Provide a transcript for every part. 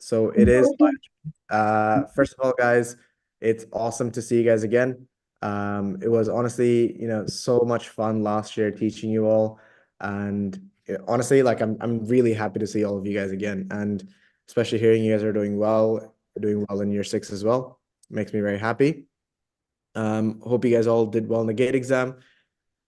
So it is. First of all, guys, it's awesome to see you guys again. It was honestly, so much fun last year teaching you all, and honestly, like I'm really happy to see all of you guys again, and especially hearing you guys are doing well in year six as well. Makes me very happy. Hope you guys all did well in the GATE exam.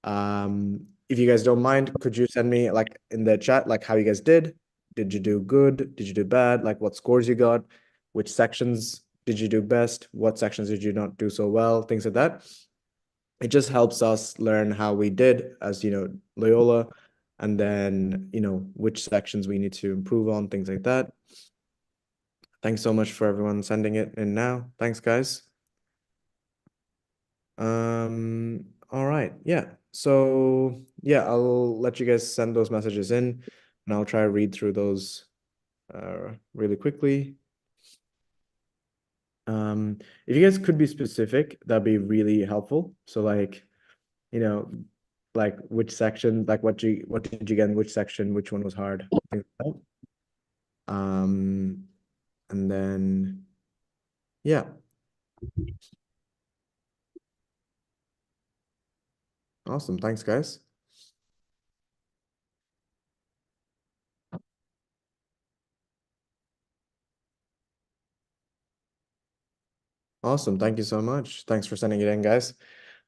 If you guys don't mind, could you send me like in the chat, like how you guys did? Did you do good? Did you do bad? Like what scores you got? Which sections did you do best? What sections did you not do so well? Things like that. It just helps us learn how we did as, Loyola, and then, which sections we need to improve on, things like that. Thanks so much for everyone sending it in now. Thanks, guys. All right. Yeah. So yeah, I'll let you guys send those messages in and I'll try to read through those really quickly. If you guys could be specific, that'd be really helpful. So like, you know, like which section, like what did you get in which section, which one was hard, things like that. And then yeah. Awesome. Thanks, guys. Awesome. Thank you so much. Thanks for sending it in, guys.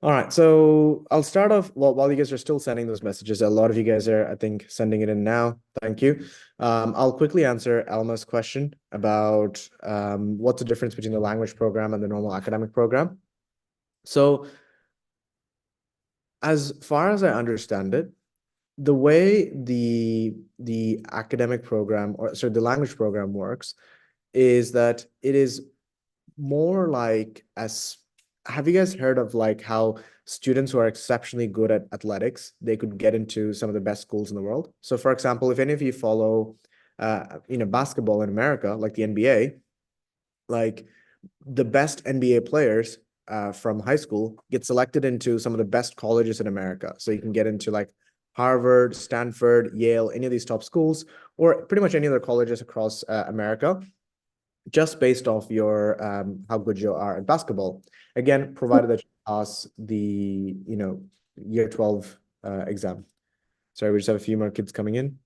All right, so I'll start off while you guys are still sending those messages. A lot of you guys are, I think, sending it in now. Thank you. I'll quickly answer Alma's question about what's the difference between the language program and the normal academic program. So, as far as I understand it, the way the academic program, or sorry, the language program works is that it is more like as have you guys heard of like how students who are exceptionally good at athletics, they could get into some of the best schools in the world? So for example, if any of you follow basketball in America, like the NBA, like the best NBA players from high school get selected into some of the best colleges in America. So you can get into like Harvard, Stanford, Yale, any of these top schools, or pretty much any other colleges across America, just based off your how good you are at basketball. Again, provided that you pass the year 12 exam. Sorry, we just have a few more kids coming in.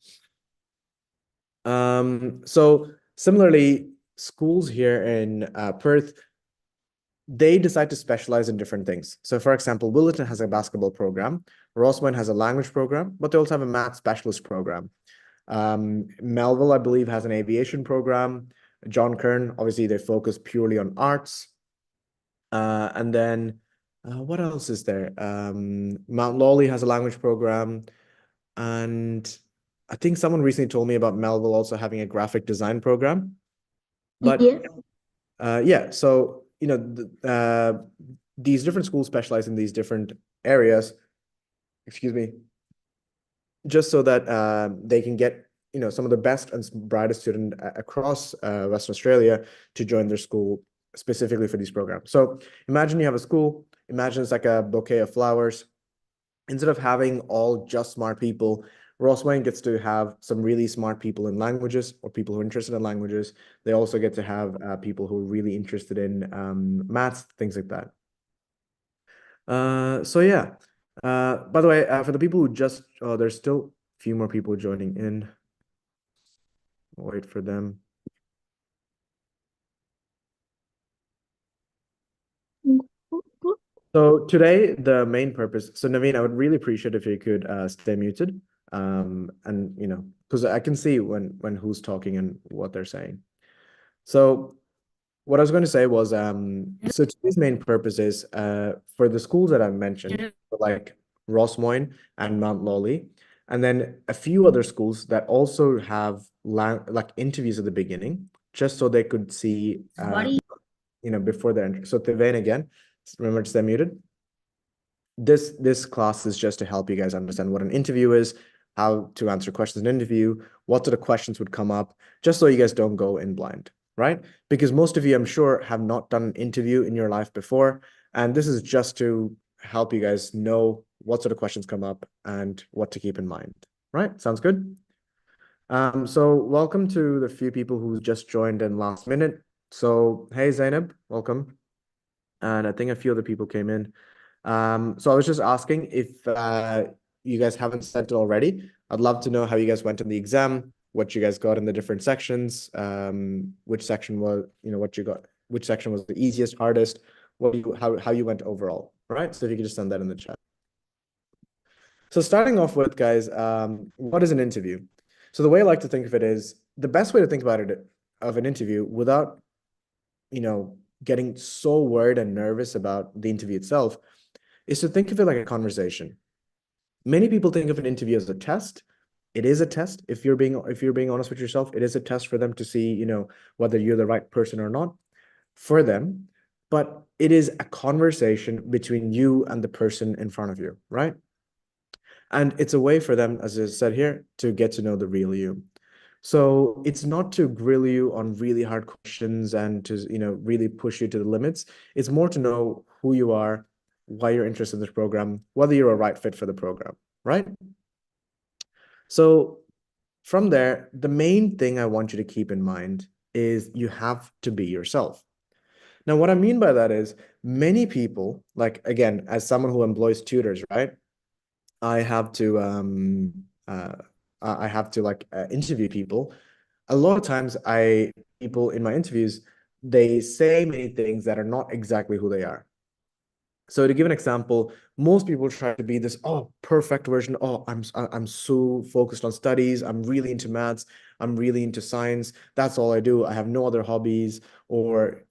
So similarly, schools here in Perth, they decide to specialize in different things. So for example, Willetton has a basketball program, Rossmoyne has a language program, but they also have a math specialist program. Melville, I believe, has an aviation program. John Kern, obviously, they focus purely on arts. And then what else is there? Mount Lawley has a language program. And I think someone recently told me about Melville also having a graphic design program. But yeah, so these different schools specialize in these different areas, excuse me, just so that they can get some of the best and brightest student across Western Australia to join their school specifically for these programs. So imagine you have a school, imagine it's like a bouquet of flowers. Instead of having all just smart people, Rossmoyne gets to have some really smart people in languages or people who are interested in languages. They also get to have people who are really interested in maths, things like that. So yeah. By the way, for the people who just, there's still a few more people joining in. Wait for them. So today, the main purpose. So Naveen, I would really appreciate if you could stay muted. And because I can see when who's talking and what they're saying. So what I was going to say was, so today's main purpose is for the schools that I mentioned, like Rossmoyne and Mount Lawley, and then a few other schools that also have like interviews at the beginning, just so they could see, before they enter. So Thevain again, remember to stay muted. This class is just to help you guys understand what an interview is, how to answer questions in an interview, what sort of questions would come up, just so you guys don't go in blind, right? Because most of you, I'm sure, have not done an interview in your life before, and this is just to help you guys know what sort of questions come up and what to keep in mind, right? Sounds good? So welcome to the few people who just joined in last minute. So hey Zainab, welcome. And I think a few other people came in. So I was just asking if you guys haven't sent it already. I'd love to know how you guys went in the exam, what you guys got in the different sections, which section was, what you got, which section was the easiest, hardest, how you went overall. All right. So if you could just send that in the chat. So starting off with, guys, what is an interview? So the way I like to think of it is the best way to think about it of an interview without, getting so worried and nervous about the interview itself is to think of it like a conversation. Many people think of an interview as a test. It is a test. If you're being honest with yourself, it is a test for them to see, whether you're the right person or not for them. But it is a conversation between you and the person in front of you, right? And it's a way for them, as I said here, to get to know the real you. So it's not to grill you on really hard questions and to, really push you to the limits. It's more to know who you are, why you're interested in this program, whether you're a right fit for the program, right? So from there, the main thing I want you to keep in mind is you have to be yourself. Now, what I mean by that is many people, like again, as someone who employs tutors, right? I have to interview people. A lot of times people in my interviews, they say many things that are not exactly who they are. So to give an example, most people try to be this, perfect version. Oh, I'm so focused on studies. I'm really into maths. I'm really into science. That's all I do. I have no other hobbies or,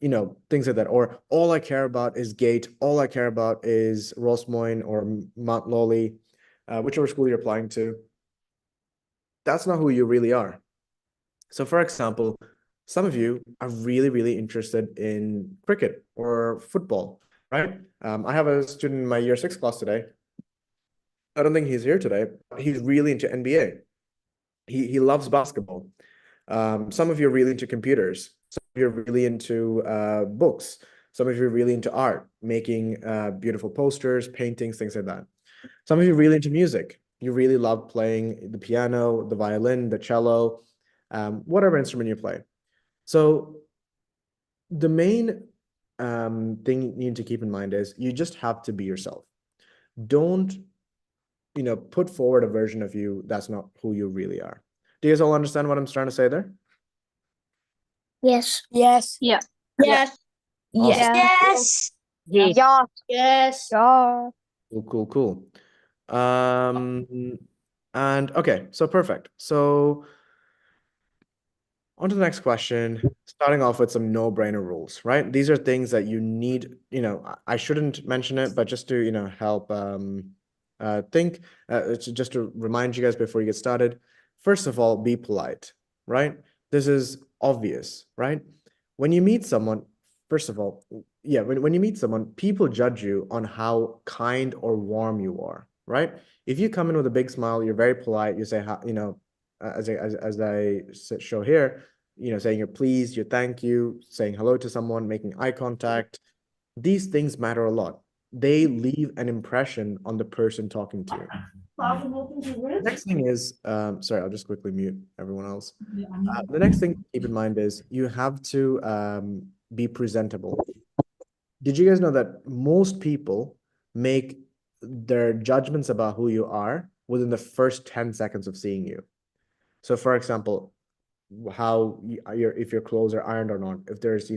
things like that. Or all I care about is GATE. All I care about is Rosmoyne or Mount Lawley, whichever school you're applying to. That's not who you really are. So for example, some of you are really, really interested in cricket or football, right? I have a student in my year 6 class today. I don't think he's here today. He's really into NBA. He loves basketball. Some of you are really into computers. Some of you are really into books. Some of you are really into art, making beautiful posters, paintings, things like that. Some of you are really into music. You really love playing the piano, the violin, the cello, whatever instrument you play. So the main thing you need to keep in mind is you just have to be yourself. Don't, put forward a version of you that's not who you really are. Do you guys all understand what I'm trying to say there? Yes. Yes. Yeah. Yes. Awesome. Yes. Yes. Yes. Cool, cool, cool. And okay, so perfect. So on to the next question, starting off with some no-brainer rules, right? These are things that you need, I shouldn't mention it, but just to, help think, just to remind you guys before you get started. First of all, be polite, right? This is obvious, right? When you meet someone, first of all, yeah, when you meet someone, people judge you on how kind or warm you are, right? If you come in with a big smile, you're very polite, you say, as I show here, saying you're pleased, you thank you, saying hello to someone, making eye contact. These things matter a lot. They leave an impression on the person talking to you. Next thing is, sorry, I'll just quickly mute everyone else. The next thing to keep in mind is you have to be presentable. Did you guys know that most people make their judgments about who you are within the first 10 seconds of seeing you? So for example, if your clothes are ironed or not, if there's,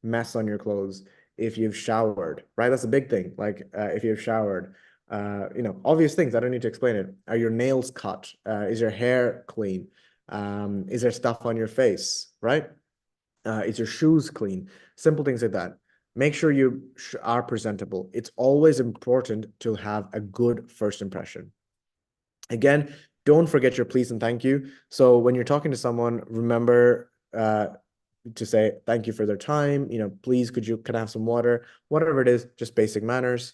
mess on your clothes, if you've showered, right? That's a big thing. Like if you've showered, obvious things. I don't need to explain it. Are your nails cut? Is your hair clean? Is there stuff on your face, right? Is your shoes clean? Simple things like that. Make sure you are presentable. It's always important to have a good first impression. Again, don't forget your please and thank you. So when you're talking to someone, remember to say thank you for their time. Please, can I have some water? Whatever it is, just basic manners,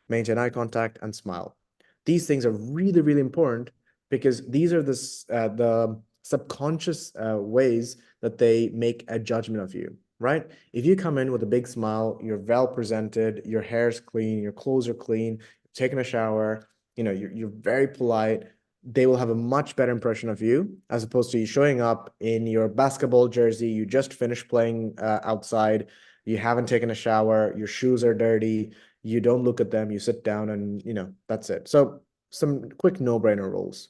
maintain eye contact, and smile. These things are really, really important because these are the subconscious ways that they make a judgment of you, right? If you come in with a big smile, you're well presented, your hair's clean, your clothes are clean, taking a shower, you're very polite. they will have a much better impression of you as opposed to you showing up in your basketball jersey. You just finished playing outside. You haven't taken a shower. Your shoes are dirty. You don't look at them. You sit down and, that's it. So some quick no-brainer rules.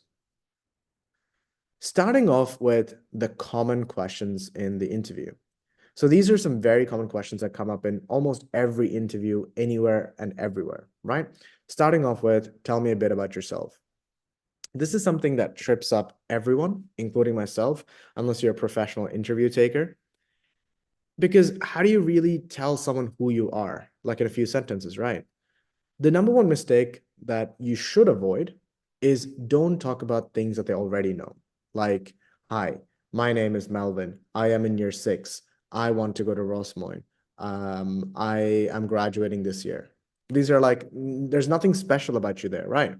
Starting off with the common questions in the interview. So these are some very common questions that come up in almost every interview, anywhere and everywhere, right? Starting off with, tell me a bit about yourself. This is something that trips up everyone, including myself, unless you're a professional interview taker. Because how do you really tell someone who you are, like in a few sentences, right? The number one mistake that you should avoid is don't talk about things that they already know. Like, hi, my name is Melvin. I am in year 6. I want to go to Rosmoyne. I am graduating this year. These are like, there's nothing special about you there, right?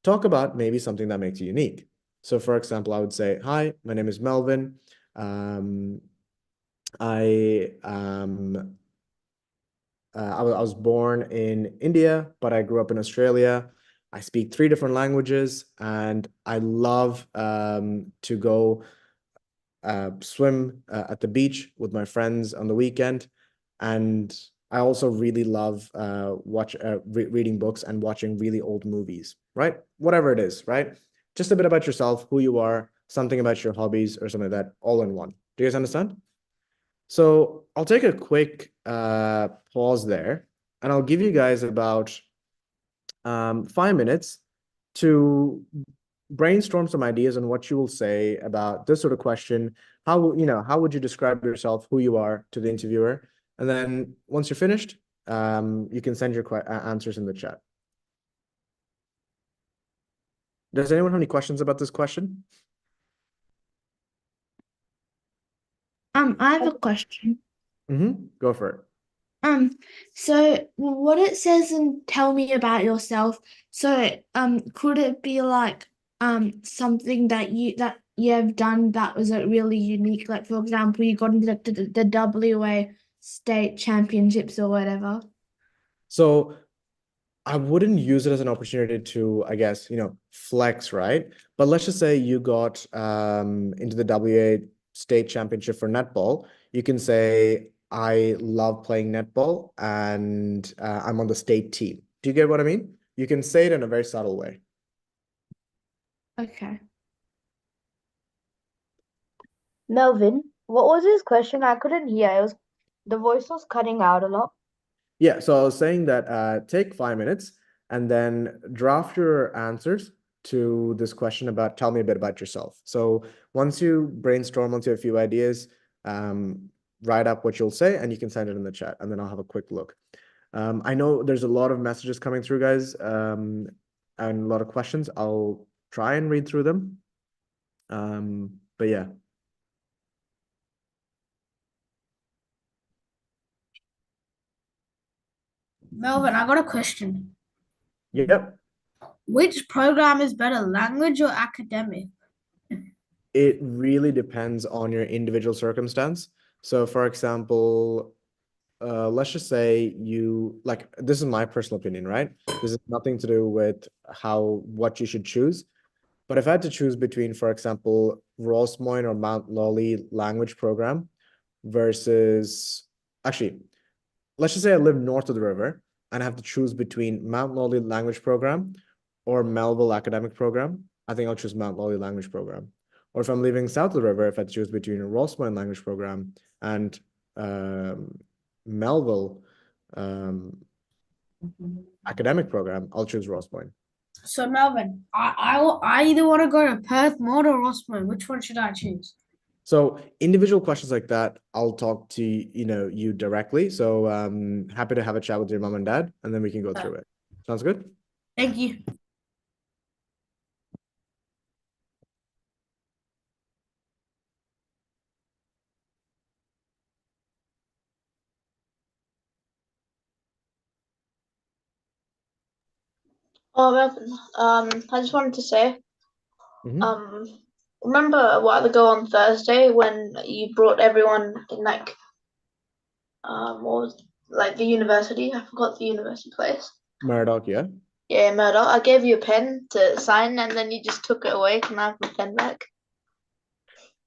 Talk about maybe something that makes you unique. So for example, I would say, hi, my name is Melvin. I was born in India, but I grew up in Australia. I speak 3 different languages, and I love to go swim at the beach with my friends on the weekend. And I also really love reading books and watching really old movies, right? Whatever it is, right? Just a bit about yourself, who you are, something about your hobbies or something like that, all in one. Do you guys understand? So I'll take a quick pause there, and I'll give you guys about 5 minutes to brainstorm some ideas on what you will say about this sort of question. How would you describe yourself, who you are, to the interviewer? And then once you're finished, you can send your answers in the chat. Does anyone have any questions about this question? I have a question. Go for it. So what it says in tell me about yourself. So, could it be like something that you have done that was like really unique? Like for example, you got into the WA state championships or whatever. So I wouldn't use it as an opportunity to, I guess, flex, right? But let's just say you got into the WA state championship for netball. You can say, I love playing netball and I'm on the state team. Do you get what I mean? You can say it in a very subtle way. Okay. Melvin, what was his question? I couldn't hear. The voice was cutting out a lot. Yeah, so I was saying that take 5 minutes and then draft your answers to this question about tell me a bit about yourself. So once you brainstorm onto a few ideas, write up what you'll say and you can send it in the chat and then I'll have a quick look. I know there's a lot of messages coming through, guys, and a lot of questions. I'll try and read through them. But yeah. Melvin, I got a question. Yep. Which program is better, language or academic? It really depends on your individual circumstance. So for example, let's just say this is my personal opinion, right? This is nothing to do with what you should choose. But if I had to choose between, for example, Rosmoyne or Mount Lawley language program versus, actually, let's just say I live north of the river and I have to choose between Mount Lawley language program or Melville academic program, I think I'll choose Mount Lawley language program. Or if I'm living south of the river, if I had to choose between a Rosmoyne language program and Melville academic program, I'll choose Rosmoyne. So Melvin, I either want to go to Perth, Maud, or Roscommon. Which one should I choose? So individual questions like that, I'll talk to you directly. So happy to have a chat with your mom and dad, and then we can go through it. Sounds good? Thank you. Oh, Melvin, I just wanted to say, Mhm. remember a while ago on Thursday when you brought everyone in what was like the university? I forgot the university place. Murdoch, yeah. Yeah, Murdoch, I gave you a pen to sign and then you just took it away. Can I have my pen back?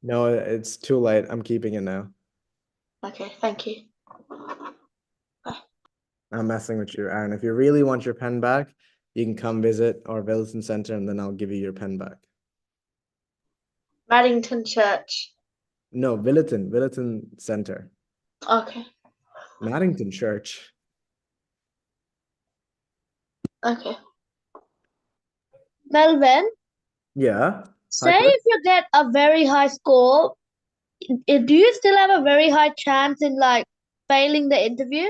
No, it's too late. I'm keeping it now. Okay, thank you. I'm messing with you, Aaron. If you really want your pen back, you can come visit our Wilson Center and then I'll give you your pen back. Maddington Church. No, Wilton Center. Okay, Maddington Church. okay. Melvin, Yeah. say Chris. if you get a very high score, do you still have a very high chance in like failing the interview?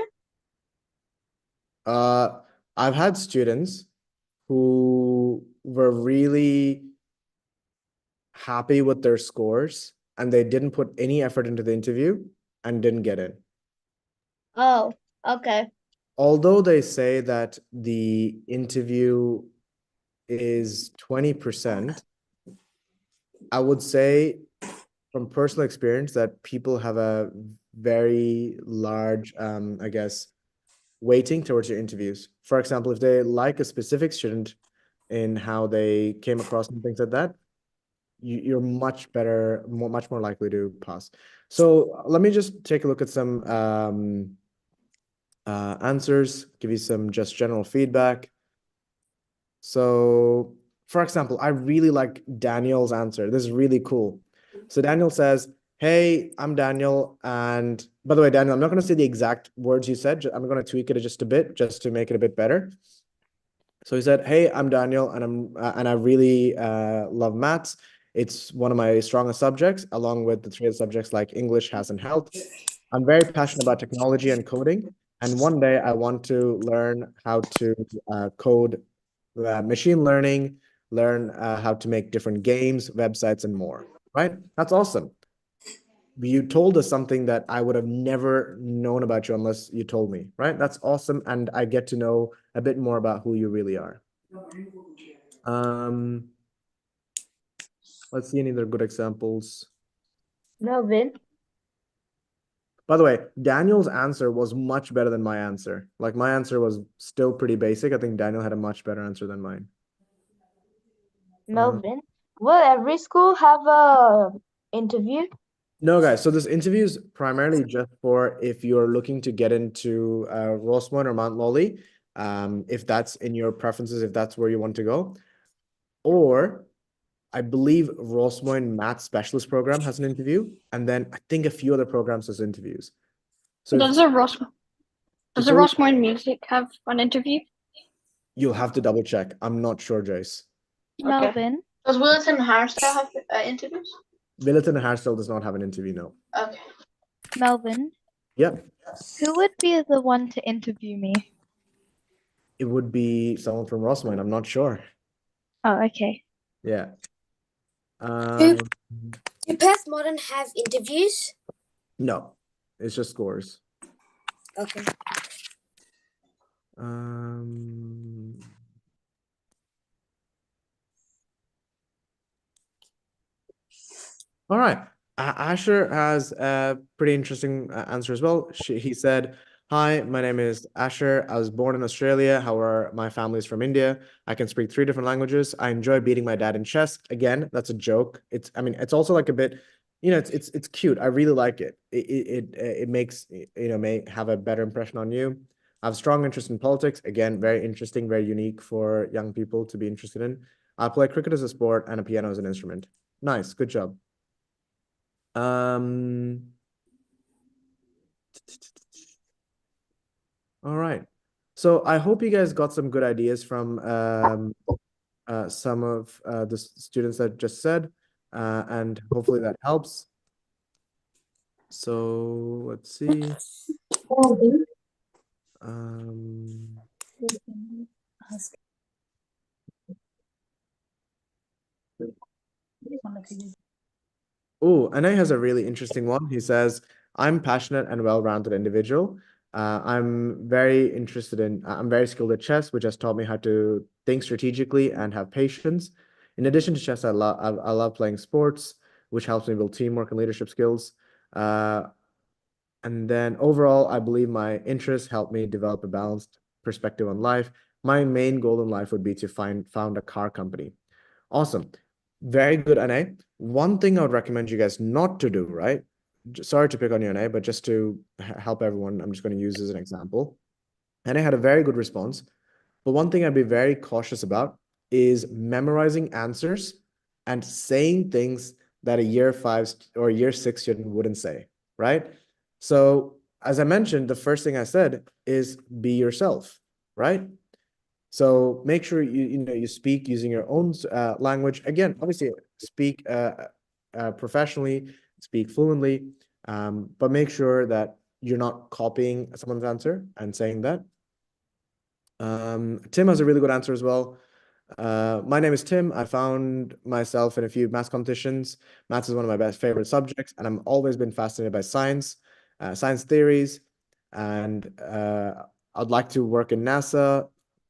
I've had students who were really happy with their scores and they didn't put any effort into the interview and didn't get in. Oh, okay. Although they say that the interview is 20%, I would say from personal experience that people have a very large, I guess, weighting towards your interviews. For example, if they like a specific student in how they came across and things like that, you're much better, much more likely to pass. So let me just take a look at some answers, give you some just general feedback. So, for example, I really like Daniel's answer. This is really cool. So Daniel says, hey, I'm Daniel. And by the way, Daniel, I'm not going to say the exact words you said. I'm going to tweak it just a bit, just to make it a bit better. So he said, hey, I'm Daniel, and I really love maths. It's one of my strongest subjects, along with the three other subjects like English, Health, and Health. I'm very passionate about technology and coding. And one day I want to learn how to code machine learning, learn how to make different games, websites, and more, right? That's awesome. You told us something that I would have never known about you unless you told me, right? That's awesome. And I get to know a bit more about who you really are. Let's see any other good examples. Melvin. By the way, Daniel's answer was much better than my answer. Like my answer was still pretty basic. I think Daniel had a much better answer than mine. Melvin, will every school have a interview? No, guys. So this interview is primarily just for if you're looking to get into Rosemont or Mount Lawley, if that's in your preferences, if that's where you want to go. Or I believe Rosemont Math Specialist Program has an interview, and then I think a few other programs has interviews. So Does the Rosemont Music have an interview? you'll have to double check. I'm not sure, Jace. Melvin. Does Wilson Harstow have interviews? Wilton Harsdale does not have an interview, no. Okay. Melvin, Yep. who would be the one to interview me? It would be someone from Rosemont. I'm not sure. Oh, okay. Yeah. Do Perth Modern have interviews? No, it's just scores. Okay. All right. Asher has a pretty interesting answer as well. He said, hi, my name is Asher. I was born in Australia. However, my family is from India. I can speak 3 different languages. I enjoy beating my dad in chess. Again, that's a joke. It's also like a bit, it's cute. I really like it. It makes, may have a better impression on you. I have strong interest in politics. Again, very interesting, very unique for young people to be interested in. I play cricket as a sport and a piano as an instrument. Nice. Good job. All right. So I hope you guys got some good ideas from some of the students that just said, and hopefully that helps. So let's see. Oh, Anay has a really interesting one. He says, I'm passionate and well-rounded individual. I'm very skilled at chess, which has taught me how to think strategically and have patience. In addition to chess, I love playing sports, which helps me build teamwork and leadership skills. And then overall, I believe my interests help me develop a balanced perspective on life. My main goal in life would be to found a car company. Awesome. Very good, Anay. One thing I would recommend you guys not to do, right? Sorry to pick on you, Anay, but just to help everyone, I'm just going to use as an example. Anay had a very good response. But one thing I'd be very cautious about is memorizing answers and saying things that a year 5 or year 6 student wouldn't say, right? So as I mentioned, the first thing I said is be yourself, right? So make sure you speak using your own language. Again, obviously speak professionally, speak fluently, but make sure that you're not copying someone's answer and saying that. Tim has a really good answer as well. My name is Tim. I found myself in a few math competitions. Maths is one of my favorite subjects, and I've always been fascinated by science, science theories, and I'd like to work in NASA,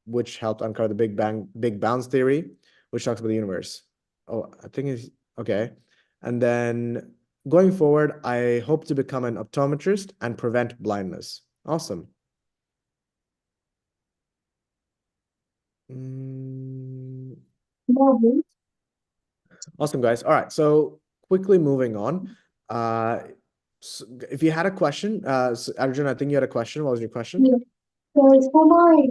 which helped uncover the Big Bounce theory, which talks about the universe. Oh, I think it's okay. And then going forward, I hope to become an optometrist and prevent blindness. Awesome. Awesome, guys. All right, so quickly moving on. So if you had a question, so Arjun, I think you had a question. What was your question? Yeah. So for my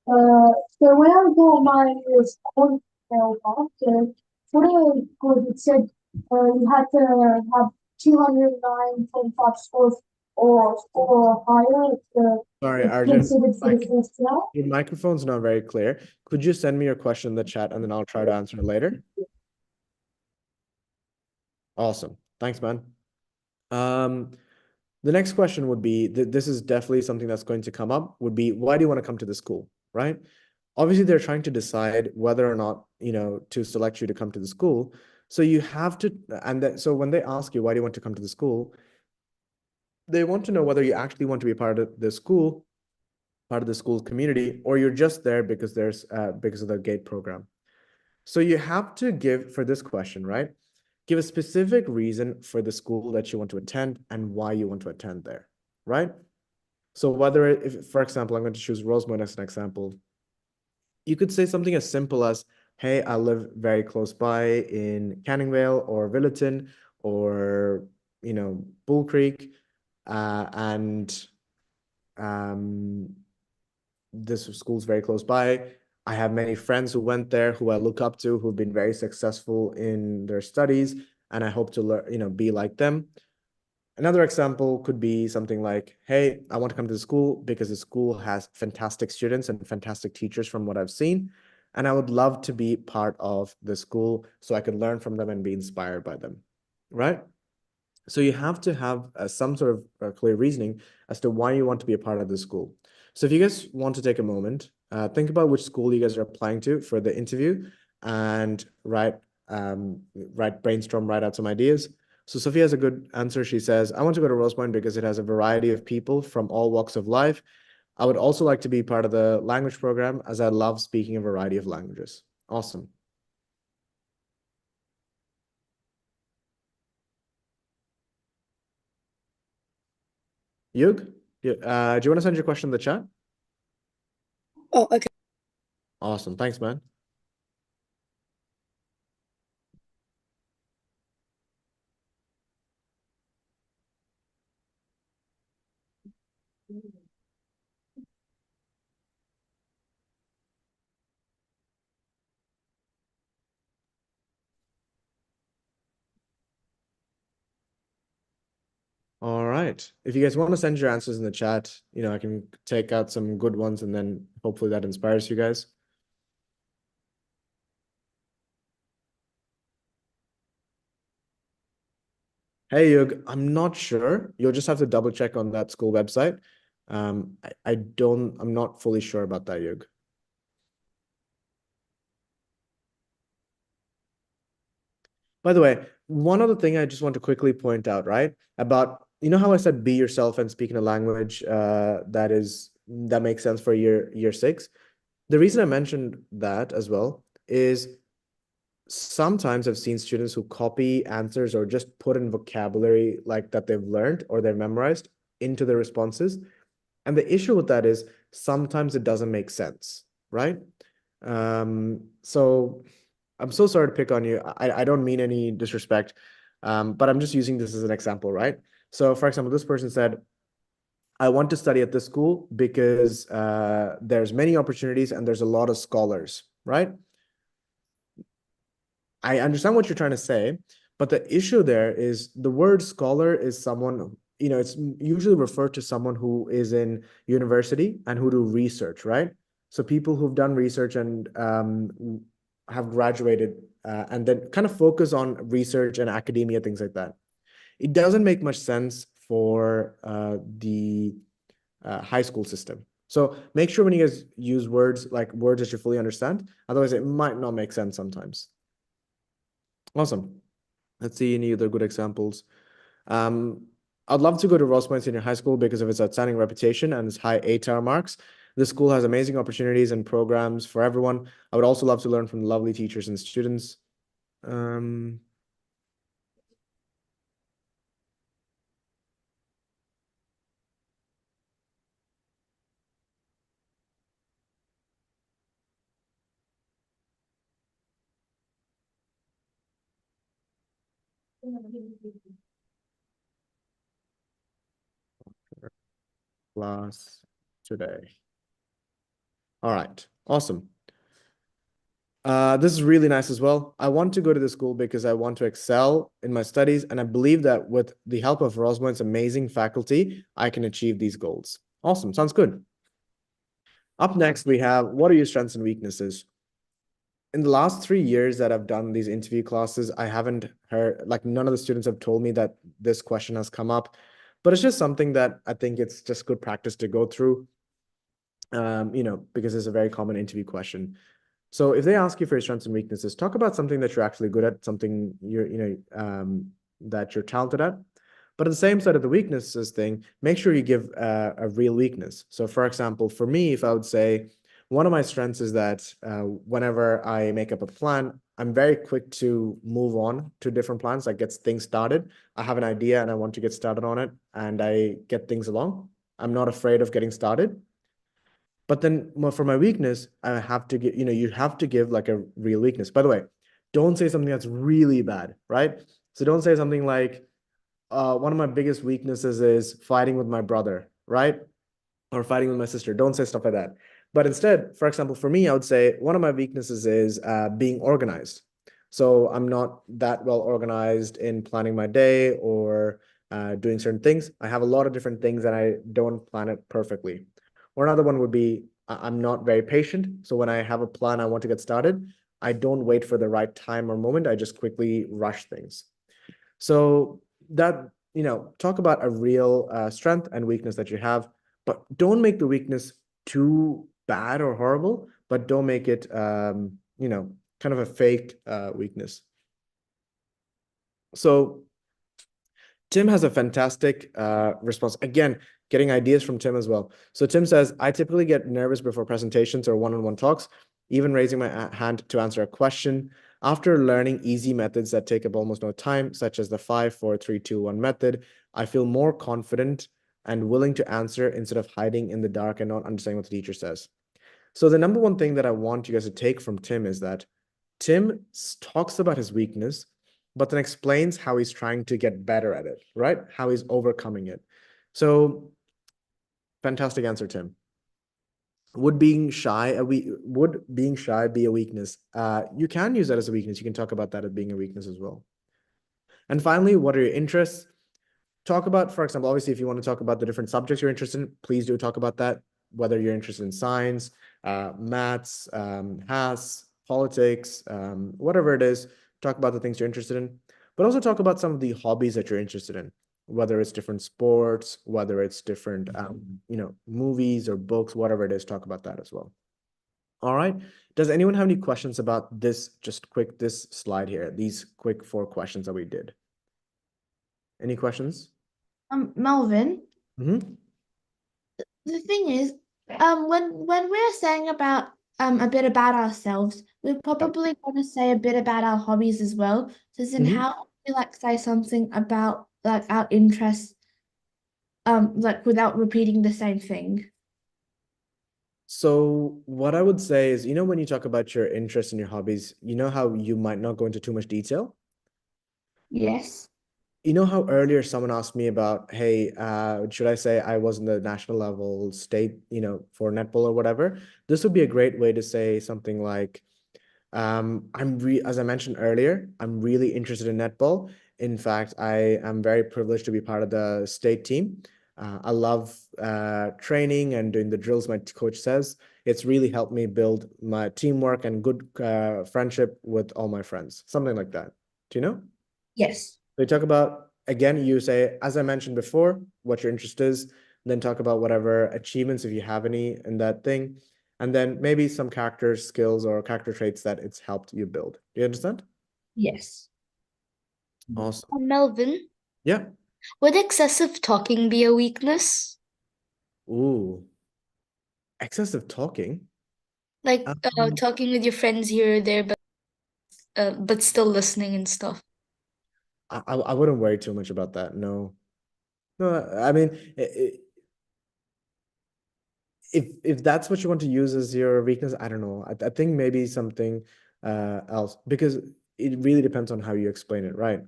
so when I got my school back, for the course it said you had to have 209.5 scores or higher Sorry, it's Arjun, considered for the first year. your microphone's not very clear. Could you send me your question in the chat and then I'll try to answer it later? Awesome. Thanks, man. The next question would be, this is definitely something that's going to come up, would be, why do you want to come to the school, right? Obviously, they're trying to decide whether or not, to select you to come to the school. So you have to, so when they ask you, why do you want to come to the school? They want to know whether you actually want to be part of the school, part of the school community, or you're just there because because of the GATE program. So you have to give, for this question, right? Give a specific reason for the school that you want to attend and why you want to attend there, right? So whether, if, for example, I'm going to choose Rosemont as an example, you could say something as simple as, hey, I live very close by in Canningvale or Villiton or, Bull Creek, and this school's very close by. I have many friends who went there who I look up to, who've been very successful in their studies, and I hope to learn, be like them. Another example could be something like, hey, I want to come to the school because the school has fantastic students and fantastic teachers from what I've seen, and I would love to be part of the school so I could learn from them and be inspired by them, right? So you have to have some sort of clear reasoning as to why you want to be a part of the school. So if you guys want to take a moment, think about which school you guys are applying to for the interview and brainstorm, write out some ideas. So Sophia has a good answer. She says, I want to go to Rosemont because it has a variety of people from all walks of life. I would also like to be part of the language program as I love speaking a variety of languages. Awesome. Yug, do you want to send your question in the chat? Oh, okay. Awesome. Thanks, man. All right. If you guys want to send your answers in the chat, I can take out some good ones and then hopefully that inspires you guys. Hey, Yug, I'm not sure. You'll just have to double check on that school website. I'm not fully sure about that, Yug. By the way, one other thing I just want to quickly point out, right? About, how I said be yourself and speak in a language that makes sense for year 6. The reason I mentioned that as well is sometimes I've seen students who copy answers or just put in vocabulary like that they've learned or they've memorized into their responses. And the issue with that is sometimes it doesn't make sense, right? So I'm so sorry to pick on you. I don't mean any disrespect, but I'm just using this as an example, right? So for example, this person said, I want to study at this school because there's many opportunities and there's a lot of scholars, right? I understand what you're trying to say, but the issue there is the word scholar is someone, it's usually referred to someone who is in university and who do research, right? So people who've done research and have graduated and then kind of focus on research and academia, things like that. It doesn't make much sense for the high school system. So make sure when you guys use words that you fully understand, otherwise it might not make sense sometimes. Awesome. Let's see any other good examples. I'd love to go to Rosepoint Senior High School because of its outstanding reputation and its high ATAR marks. This school has amazing opportunities and programs for everyone. I would also love to learn from the lovely teachers and students. Class today. All right, awesome. This is really nice as well. I want to go to the school because I want to excel in my studies, and I believe that with the help of Rosepoint's amazing faculty, I can achieve these goals. Awesome, sounds good. Up next, we have, what are your strengths and weaknesses? In the last 3 years that I've done these interview classes, I haven't heard, none of the students have told me that this question has come up, but it's just something that I think it's just good practice to go through, because it's a very common interview question. So if they ask you for your strengths and weaknesses, talk about something that you're actually good at, something that you're talented at. But on the same side of the weaknesses thing, make sure you give a real weakness. So for example, for me, if I would say, one of my strengths is that whenever I make up a plan, I'm very quick to move on to different plans, like get things started. I have an idea and I want to get started on it and I get things along. I'm not afraid of getting started. But then for my weakness, I have to get, you have to give like a real weakness. By the way, don't say something that's really bad, right? So don't say something like, one of my biggest weaknesses is fighting with my brother, right? Or fighting with my sister. Don't say stuff like that. But instead, for example, for me, I would say one of my weaknesses is being organized. So I'm not that well organized in planning my day or doing certain things. I have a lot of different things and I don't plan it perfectly. Or another one would be I'm not very patient. So when I have a plan, I want to get started, I don't wait for the right time or moment. I just quickly rush things. So that, talk about a real strength and weakness that you have, but don't make the weakness too bad or horrible, but don't make it, kind of a fake weakness. So Tim has a fantastic response. Again, getting ideas from Tim as well. So Tim says, I typically get nervous before presentations or one-on-one talks, even raising my hand to answer a question. After learning easy methods that take up almost no time, such as the 5, 4, 3, 2, 1 method, I feel more confident and willing to answer instead of hiding in the dark and not understanding what the teacher says. So the number one thing that I want you guys to take from Tim is that Tim talks about his weakness, but then explains how he's trying to get better at it, right? How he's overcoming it. So fantastic answer, Tim. Would being shy be a weakness? You can use that as a weakness. You can talk about that as being a weakness as well. And finally, what are your interests? Talk about, for example, obviously, if you want to talk about the different subjects you're interested in, please do talk about that. Whether you're interested in science, maths, HAS, politics, whatever it is, talk about the things you're interested in. But also talk about some of the hobbies that you're interested in, whether it's different sports, whether it's different, movies or books, whatever it is, talk about that as well. All right. Does anyone have any questions about this slide here, these quick 4 questions that we did? Any questions? Melvin, Mm-hmm. the thing is, when we're saying about a bit about ourselves, we're probably going to say a bit about our hobbies as well. So then how do we say something about our interests, without repeating the same thing? So what I would say is, when you talk about your interests and your hobbies, you know how you might not go into too much detail? Yes. You know how earlier someone asked me about, hey, should I say I was in the national level, state, for netball or whatever? This would be a great way to say something like, as I mentioned earlier, I'm really interested in netball. In fact, I am very privileged to be part of the state team. I love training and doing the drills my coach says. It's really helped me build my teamwork and good friendship with all my friends, something like that. Do you know? Yes. They talk about, again, you say, as I mentioned before, what your interest is, then talk about whatever achievements, if you have any in that thing, and then maybe some character skills or character traits that it's helped you build. Do you understand? Yes. Awesome. Melvin, Yeah. would excessive talking be a weakness? Ooh. Excessive talking. Like Um, talking with your friends here or there, but still listening and stuff. I wouldn't worry too much about that. No. No, I mean, if that's what you want to use as your weakness, I don't know. I think maybe something else, because it really depends on how you explain it, right?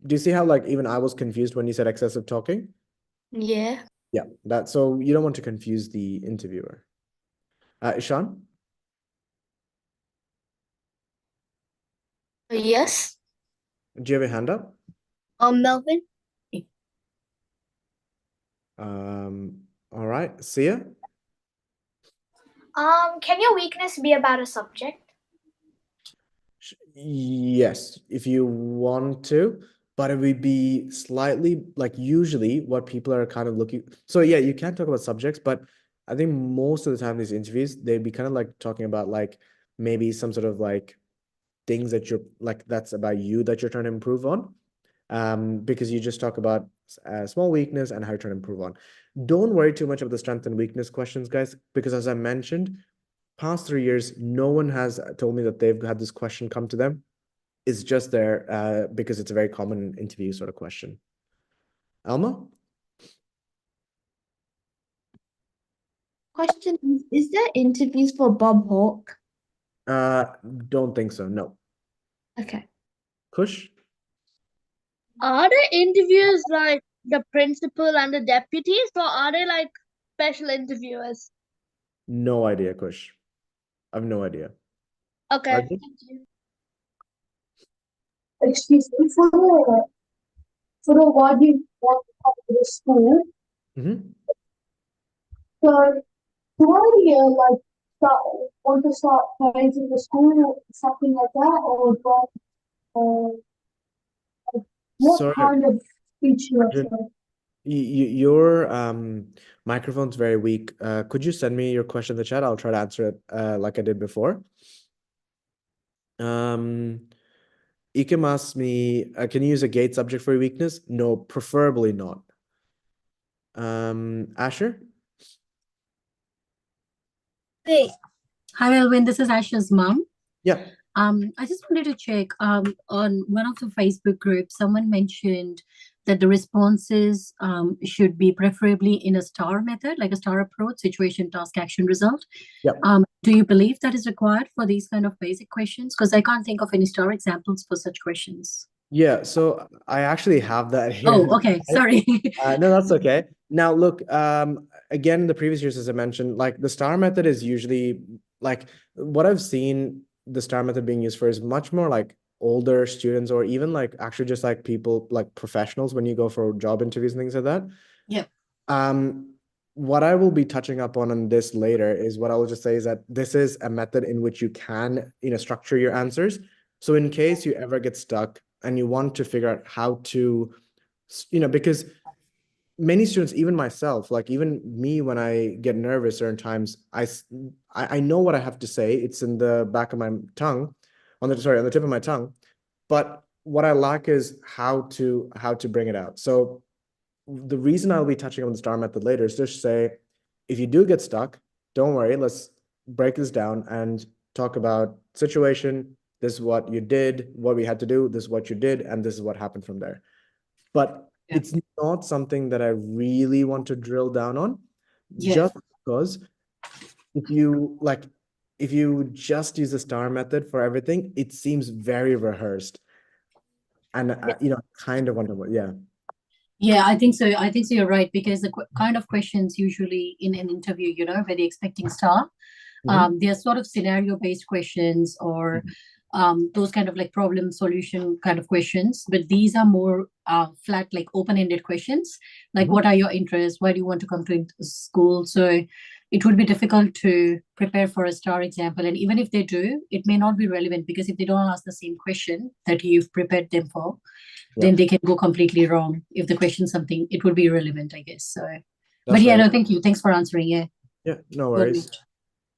Do you see how like even I was confused when you said excessive talking? Yeah. Yeah, so you don't want to confuse the interviewer. Ishan, Yes. do you have a hand up? Melvin? All right, Sia. Can your weakness be about a subject? Yes, if you want to, but it would be slightly like usually what people are kind of looking. So yeah, you can talk about subjects, but I think most of the time these interviews, they'd be kind of like talking about like maybe some sort of like things that you're like that's about you that you're trying to improve on. Because you just talk about small weakness and how you're trying to improve on. Don't worry too much of the strength and weakness questions, guys, because as I mentioned, past 3 years, no one has told me that they've had this question come to them. It's just there because it's a very common interview sort of question. Alma? Question is there interviews for Bob Hawke? Don't think so. No. Okay. Kush? Are the interviewers like the principal and the deputies, or are they like special interviewers? No idea, Kush. I have no idea. Okay. Rajat? Excuse me, for the what you want to come to the school. Mm-hmm. So do I like want to start painting the school, something like that, or do what Sorry, kind of speech you Arjun, your microphone's very weak. Could you send me your question in the chat? I'll try to answer it like I did before. Ikem asked me, can you use a gate subject for your weakness? No, preferably not. Asher? Hey. Hi, Melvin. This is Asha's mom. Yeah. I just wanted to check on one of the Facebook groups, someone mentioned that the responses should be preferably in a STAR method, like a STAR approach, situation, task, action, result. Yeah. Do you believe that is required for these kind of basic questions? Because I can't think of any STAR examples for such questions. Yeah, so I actually have that here. Oh, okay. Sorry. No, that's okay. Now, look, again, in the previous years, as I mentioned, like the STAR method is usually like what I've seen the STAR method being used for is much more like older students or even like actually just like people like professionals when you go for job interviews and things like that. Yeah. What I will be touching up on this later is what I will just say is that this is a method in which you can, structure your answers. So in case you ever get stuck and you want to figure out how to, because many students, even myself, like even me, when I get nervous certain times, I know what I have to say. It's in the back of my tongue, on the tip of my tongue. But what I lack is how to bring it out. So the reason I'll be touching on the STAR method later is just say, if you do get stuck, don't worry, let's break this down and talk about situation. This is what you did, what we had to do, this is what you did, and this is what happened from there. But it's not something that I really want to drill down on, just because if you just use the star method for everything, it seems very rehearsed. And kind of wonderful. Yeah. Yeah, I think so. I think so. You're right, because the kind of questions usually in an interview, where they're expecting star, they're sort of scenario-based questions, or those kind of like problem solution kind of questions. But these are more flat, like open-ended questions, like what are your interests? Why do you want to come to school? So it would be difficult to prepare for a star example. And even if they do, it may not be relevant, because if they don't ask the same question that you've prepared them for, then they can go completely wrong. If the question's something, it would be irrelevant, I guess. So, but yeah, no, thank you. Thanks for answering. Yeah. Yeah, no worries.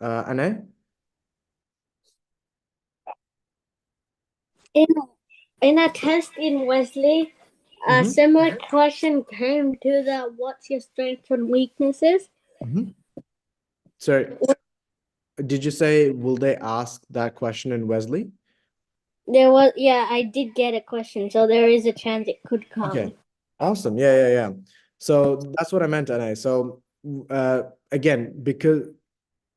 Anay? In a test in Wesley, a similar question came to the what's your strengths and weaknesses? Sorry, did you say, will they ask that question in Wesley? There was, yeah, I did get a question, so there is a chance it could come. Okay, awesome. Yeah. So that's what I meant, Anay. So again, because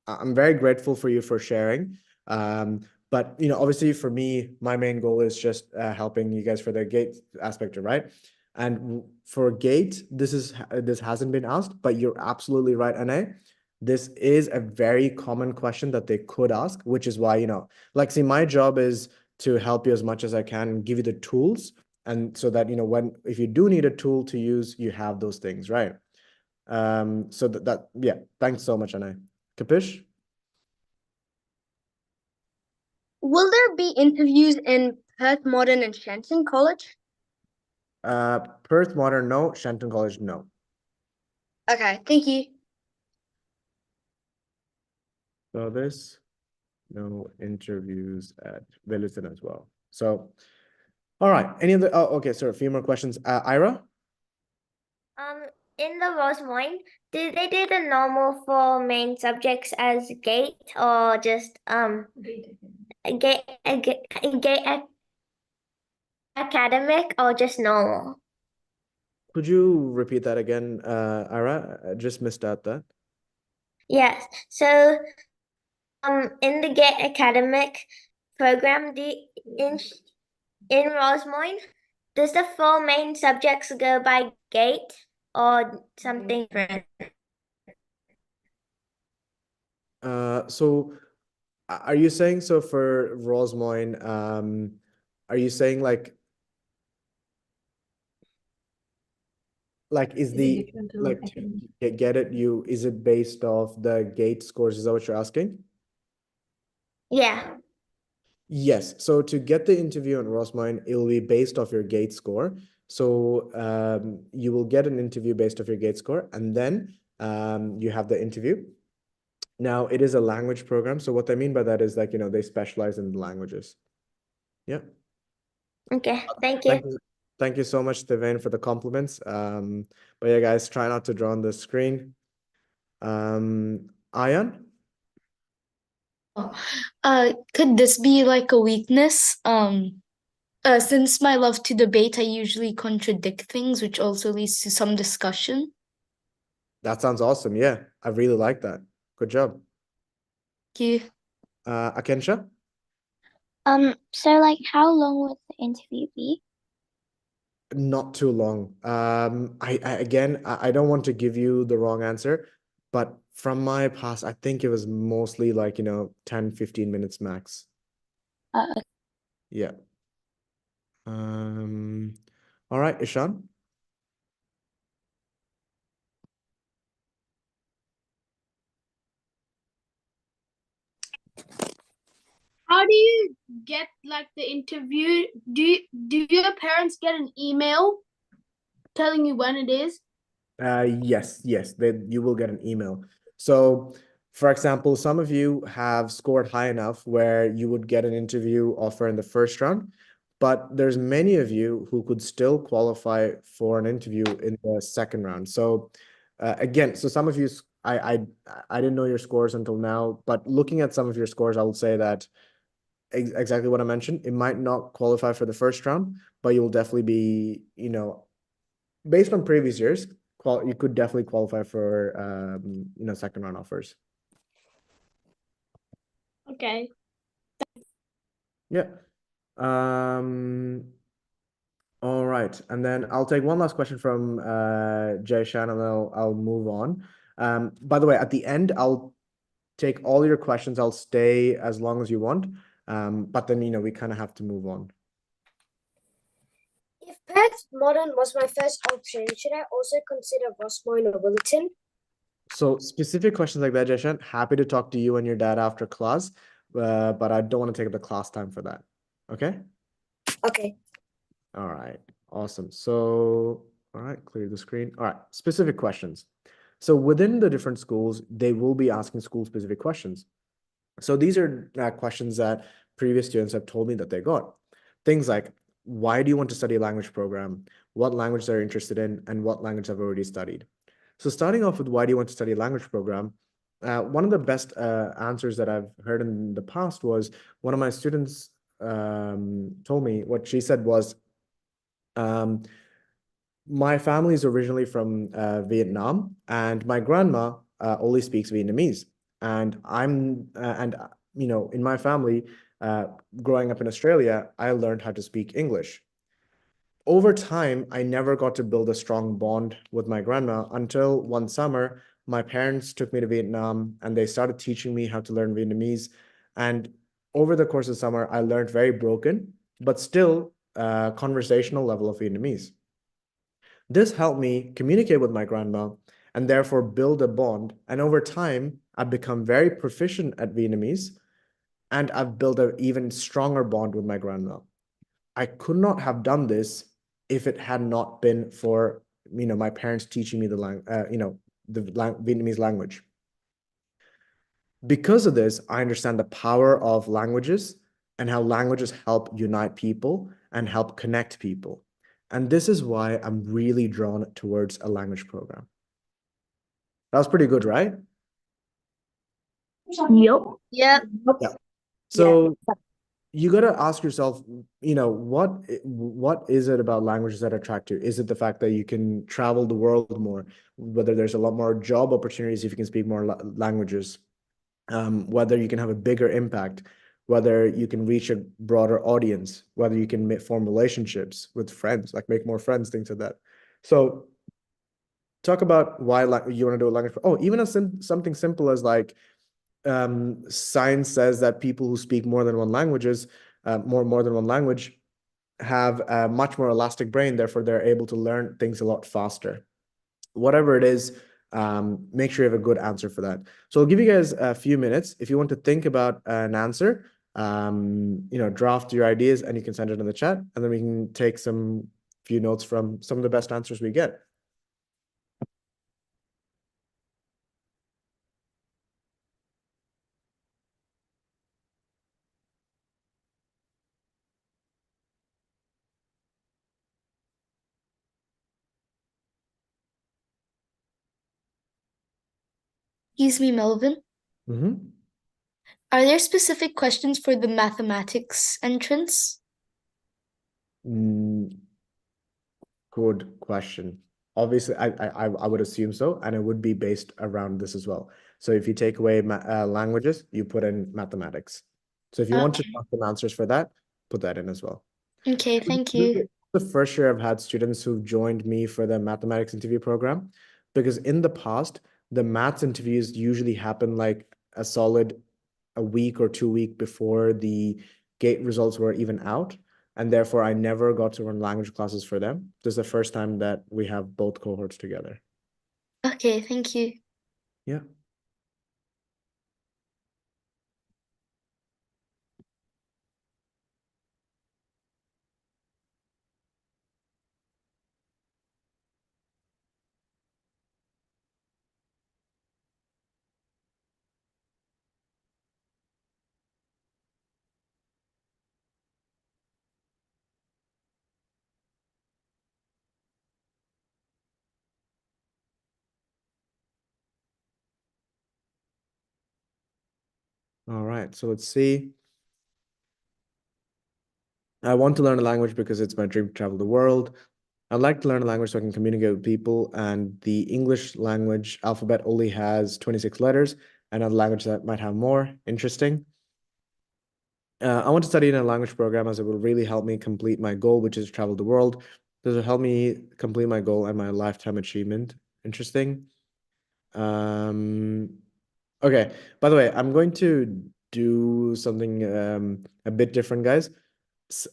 I'm very grateful for you for sharing. But obviously for me, my main goal is just helping you guys for the GATE aspect, right? And for GATE, this hasn't been asked, but you're absolutely right, Anay. This is a very common question that they could ask, which is why, see, my job is to help you as much as I can, give you the tools, and so that if you do need a tool to use, you have those things, right? So yeah, thanks so much, Anay. Kapish? Will there be interviews in Perth Modern and Shenton College? Perth Modern, no. Shenton College, no. Okay, thank you. So there's no interviews at Williston as well. So, all right. Any other? Oh, okay. So a few more questions. Ira? In the Rosemoyne, did they do the normal 4 main subjects as GATE, or just GATE academic, or just normal? Could you repeat that again, Ira? I just missed out that. Yes. So, in the GATE academic program, in Rosemoyne, does the 4 main subjects go by GATE or something different? So are you saying, so for Rosemoyne, are you saying like is the get it, is it based off the GATE scores? Is that what you're asking? Yeah. Yes. So to get the interview on Rosemoyne, it will be based off your GATE score. So you will get an interview based off your GATE score, and then you have the interview. Now, it is a language program. So what I mean by that is like, they specialize in languages. Yeah. Okay. Thank you. Thank you so much, Devane, for the compliments. But yeah, guys, try not to draw on the screen. Ayan? Could this be like a weakness? Since my love to debate, I usually contradict things, which also leads to some discussion. That sounds awesome. Yeah, I really like that. Good job. Thank you. Akensha? So like how long would the interview be? Not too long. I don't want to give you the wrong answer, but from my past, I think it was mostly like, 10, 15 minutes max. Yeah. All right, Ishan? How do you get like the interview? Do your parents get an email telling you when it is? Yes, you will get an email. So, for example, some of you have scored high enough where you would get an interview offer in the first round, but there's many of you who could still qualify for an interview in the second round. So, again, so some of you, I didn't know your scores until now, but looking at some of your scores, I will say that exactly what I mentioned. It might not qualify for the first round, but you'll definitely be, based on previous years, you could definitely qualify for, second round offers. Okay. Yeah. All right. And then I'll take one last question from Jay Shan, and then I'll move on. By the way, at the end, I'll take all your questions. I'll stay as long as you want. But then, we kind of have to move on. If Perth Modern was my first option, should I also consider Rossmoyne or Willetton? So specific questions like that, Jeshan, happy to talk to you and your dad after class, but I don't want to take up the class time for that. Okay? Okay. All right. Awesome. So, all right, clear the screen. All right, specific questions. So within the different schools, they will be asking school-specific questions. So these are questions that previous students have told me that they got. Things like, why do you want to study a language program? What language they're interested in, and what language have already studied? So starting off with why do you want to study a language program? One of the best answers that I've heard in the past was one of my students told me, what she said was, my family is originally from Vietnam, and my grandma only speaks Vietnamese. And in my family, growing up in Australia, I learned how to speak English. Over time, I never got to build a strong bond with my grandma until one summer, my parents took me to Vietnam and they started teaching me how to learn Vietnamese. And over the course of summer, I learned very broken, but still conversational level of Vietnamese. This helped me communicate with my grandma and therefore build a bond. And over time, I've become very proficient at Vietnamese, and I've built an even stronger bond with my grandma. I could not have done this if it had not been for my parents teaching me the Vietnamese language. Because of this, I understand the power of languages and how languages help unite people and help connect people. And this is why I'm really drawn towards a language program. That was pretty good, right? Yep. Yeah. Yeah. So you got to ask yourself, what is it about languages that attract you? Is it the fact that you can travel the world more, whether there's a lot more job opportunities if you can speak more languages, whether you can have a bigger impact, whether you can reach a broader audience, whether you can form relationships with friends, like make more friends, things like that. So talk about why you want to do a language. Oh, even something simple as like, science says that people who speak more than one language have a much more elastic brain, therefore they're able to learn things a lot faster. Whatever it is, make sure you have a good answer for that. So I'll give you guys a few minutes. If you want to think about an answer, draft your ideas and you can send it in the chat, and then we can take few notes from some of the best answers we get. Excuse me, Melvin. Mm-hmm. Are there specific questions for the mathematics entrance? Good question. Obviously, I would assume so, and it would be based around this as well. So if you take away languages, you put in mathematics. So if you want to know some answers for that, put that in as well. Okay, thank you. The first year I've had students who've joined me for the mathematics interview program, because in the past, the maths interviews usually happen like a week or 2 weeks before the GATE results were even out. And therefore, I never got to run language classes for them. This is the first time that we have both cohorts together. Okay, thank you. Yeah. All right, so let's see. I want to learn a language because it's my dream to travel the world. I'd like to learn a language so I can communicate with people, and the English language alphabet only has 26 letters, and other language that might have more. Interesting. I want to study in a language program as it will really help me complete my goal, which is to travel the world. This will help me complete my goal and my lifetime achievement. Interesting. Okay, by the way, I'm going to do something a bit different, guys.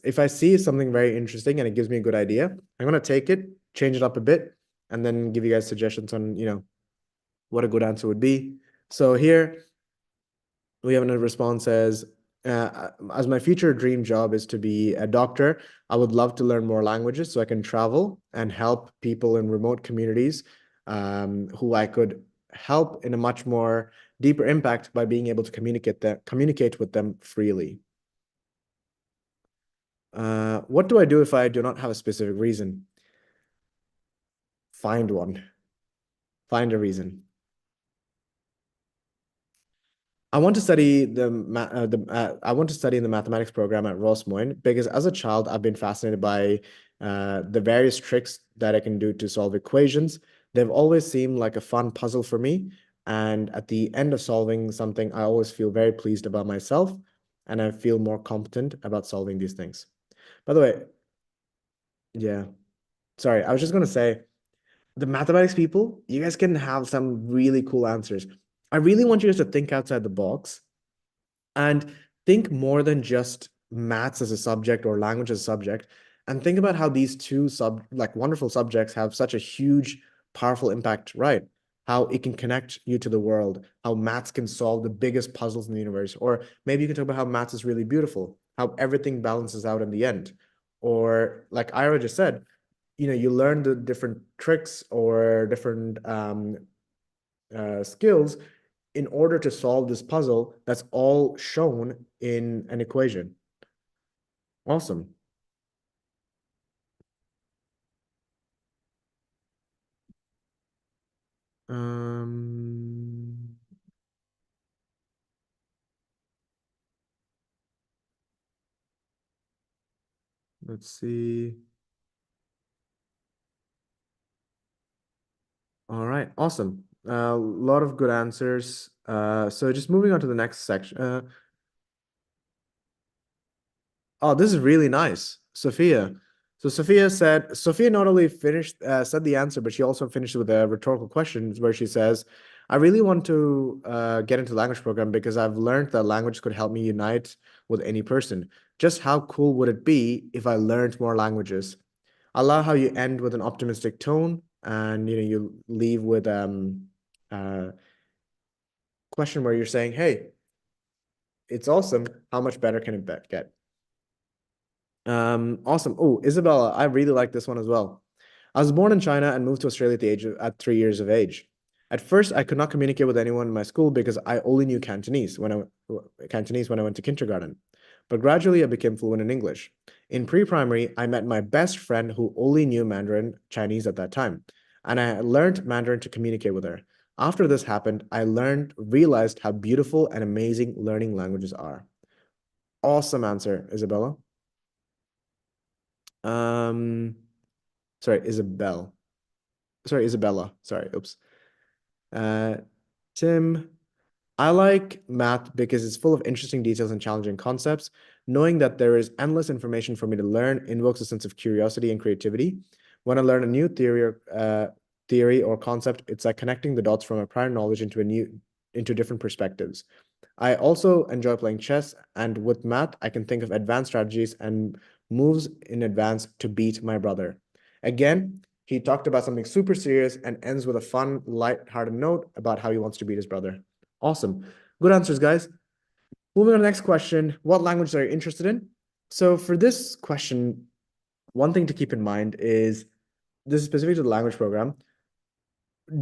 If I see something very interesting and it gives me a good idea, I'm going to take it, change it up a bit, and then give you guys suggestions on, what a good answer would be. So here we have a response as my future dream job is to be a doctor, I would love to learn more languages so I can travel and help people in remote communities who I could help in a much more deeper impact by being able to communicate with them freely. What do I do if I do not have a specific reason? Find one. Find a reason. I want to study I want to study in the mathematics program at Rosmoyne because as a child I've been fascinated by the various tricks that I can do to solve equations. They've always seemed like a fun puzzle for me, and at the end of solving something, I always feel very pleased about myself, and I feel more competent about solving these things. By the way, yeah, sorry, I was just gonna say, the mathematics people, you guys can have some really cool answers. I really want you guys to think outside the box and think more than just maths as a subject or language as a subject, and think about how these two wonderful subjects have such a huge, powerful impact, right? How it can connect you to the world, how maths can solve the biggest puzzles in the universe, or maybe you can talk about how maths is really beautiful, how everything balances out in the end. Or like Ira just said, you learn the different tricks or different skills in order to solve this puzzle that's all shown in an equation. Awesome. Let's see. All right, awesome. A lot of good answers. So just moving on to the next section. Oh, this is really nice, Sophia. So Sophia not only said the answer, but she also finished with a rhetorical question where she says, I really want to get into language program because I've learned that language could help me unite with any person. Just how cool would it be if I learned more languages? I love how you end with an optimistic tone and you leave with question where you're saying, hey, it's awesome. How much better can it get? Awesome. Oh, Isabella, I really like this one as well. I was born in China and moved to Australia at 3 years of age. At first, I could not communicate with anyone in my school because I only knew Cantonese when I went to kindergarten. But gradually, I became fluent in English. In pre-primary, I met my best friend who only knew Mandarin Chinese at that time, and I learned Mandarin to communicate with her. After this happened, I realized how beautiful and amazing learning languages are. Awesome answer, Isabella. Sorry, Isabella. Sorry, oops. Tim, I like math because it's full of interesting details and challenging concepts. Knowing that there is endless information for me to learn invokes a sense of curiosity and creativity. When I learn a new theory or concept, it's like connecting the dots from a prior knowledge into different perspectives. I also enjoy playing chess, and with math, I can think of advanced strategies and moves in advance to beat my brother. Again, he talked about something super serious and ends with a fun, light-hearted note about how he wants to beat his brother. Awesome. Good answers, guys. Moving on to the next question. What languages are you interested in? So for this question, one thing to keep in mind is this is specific to the language program.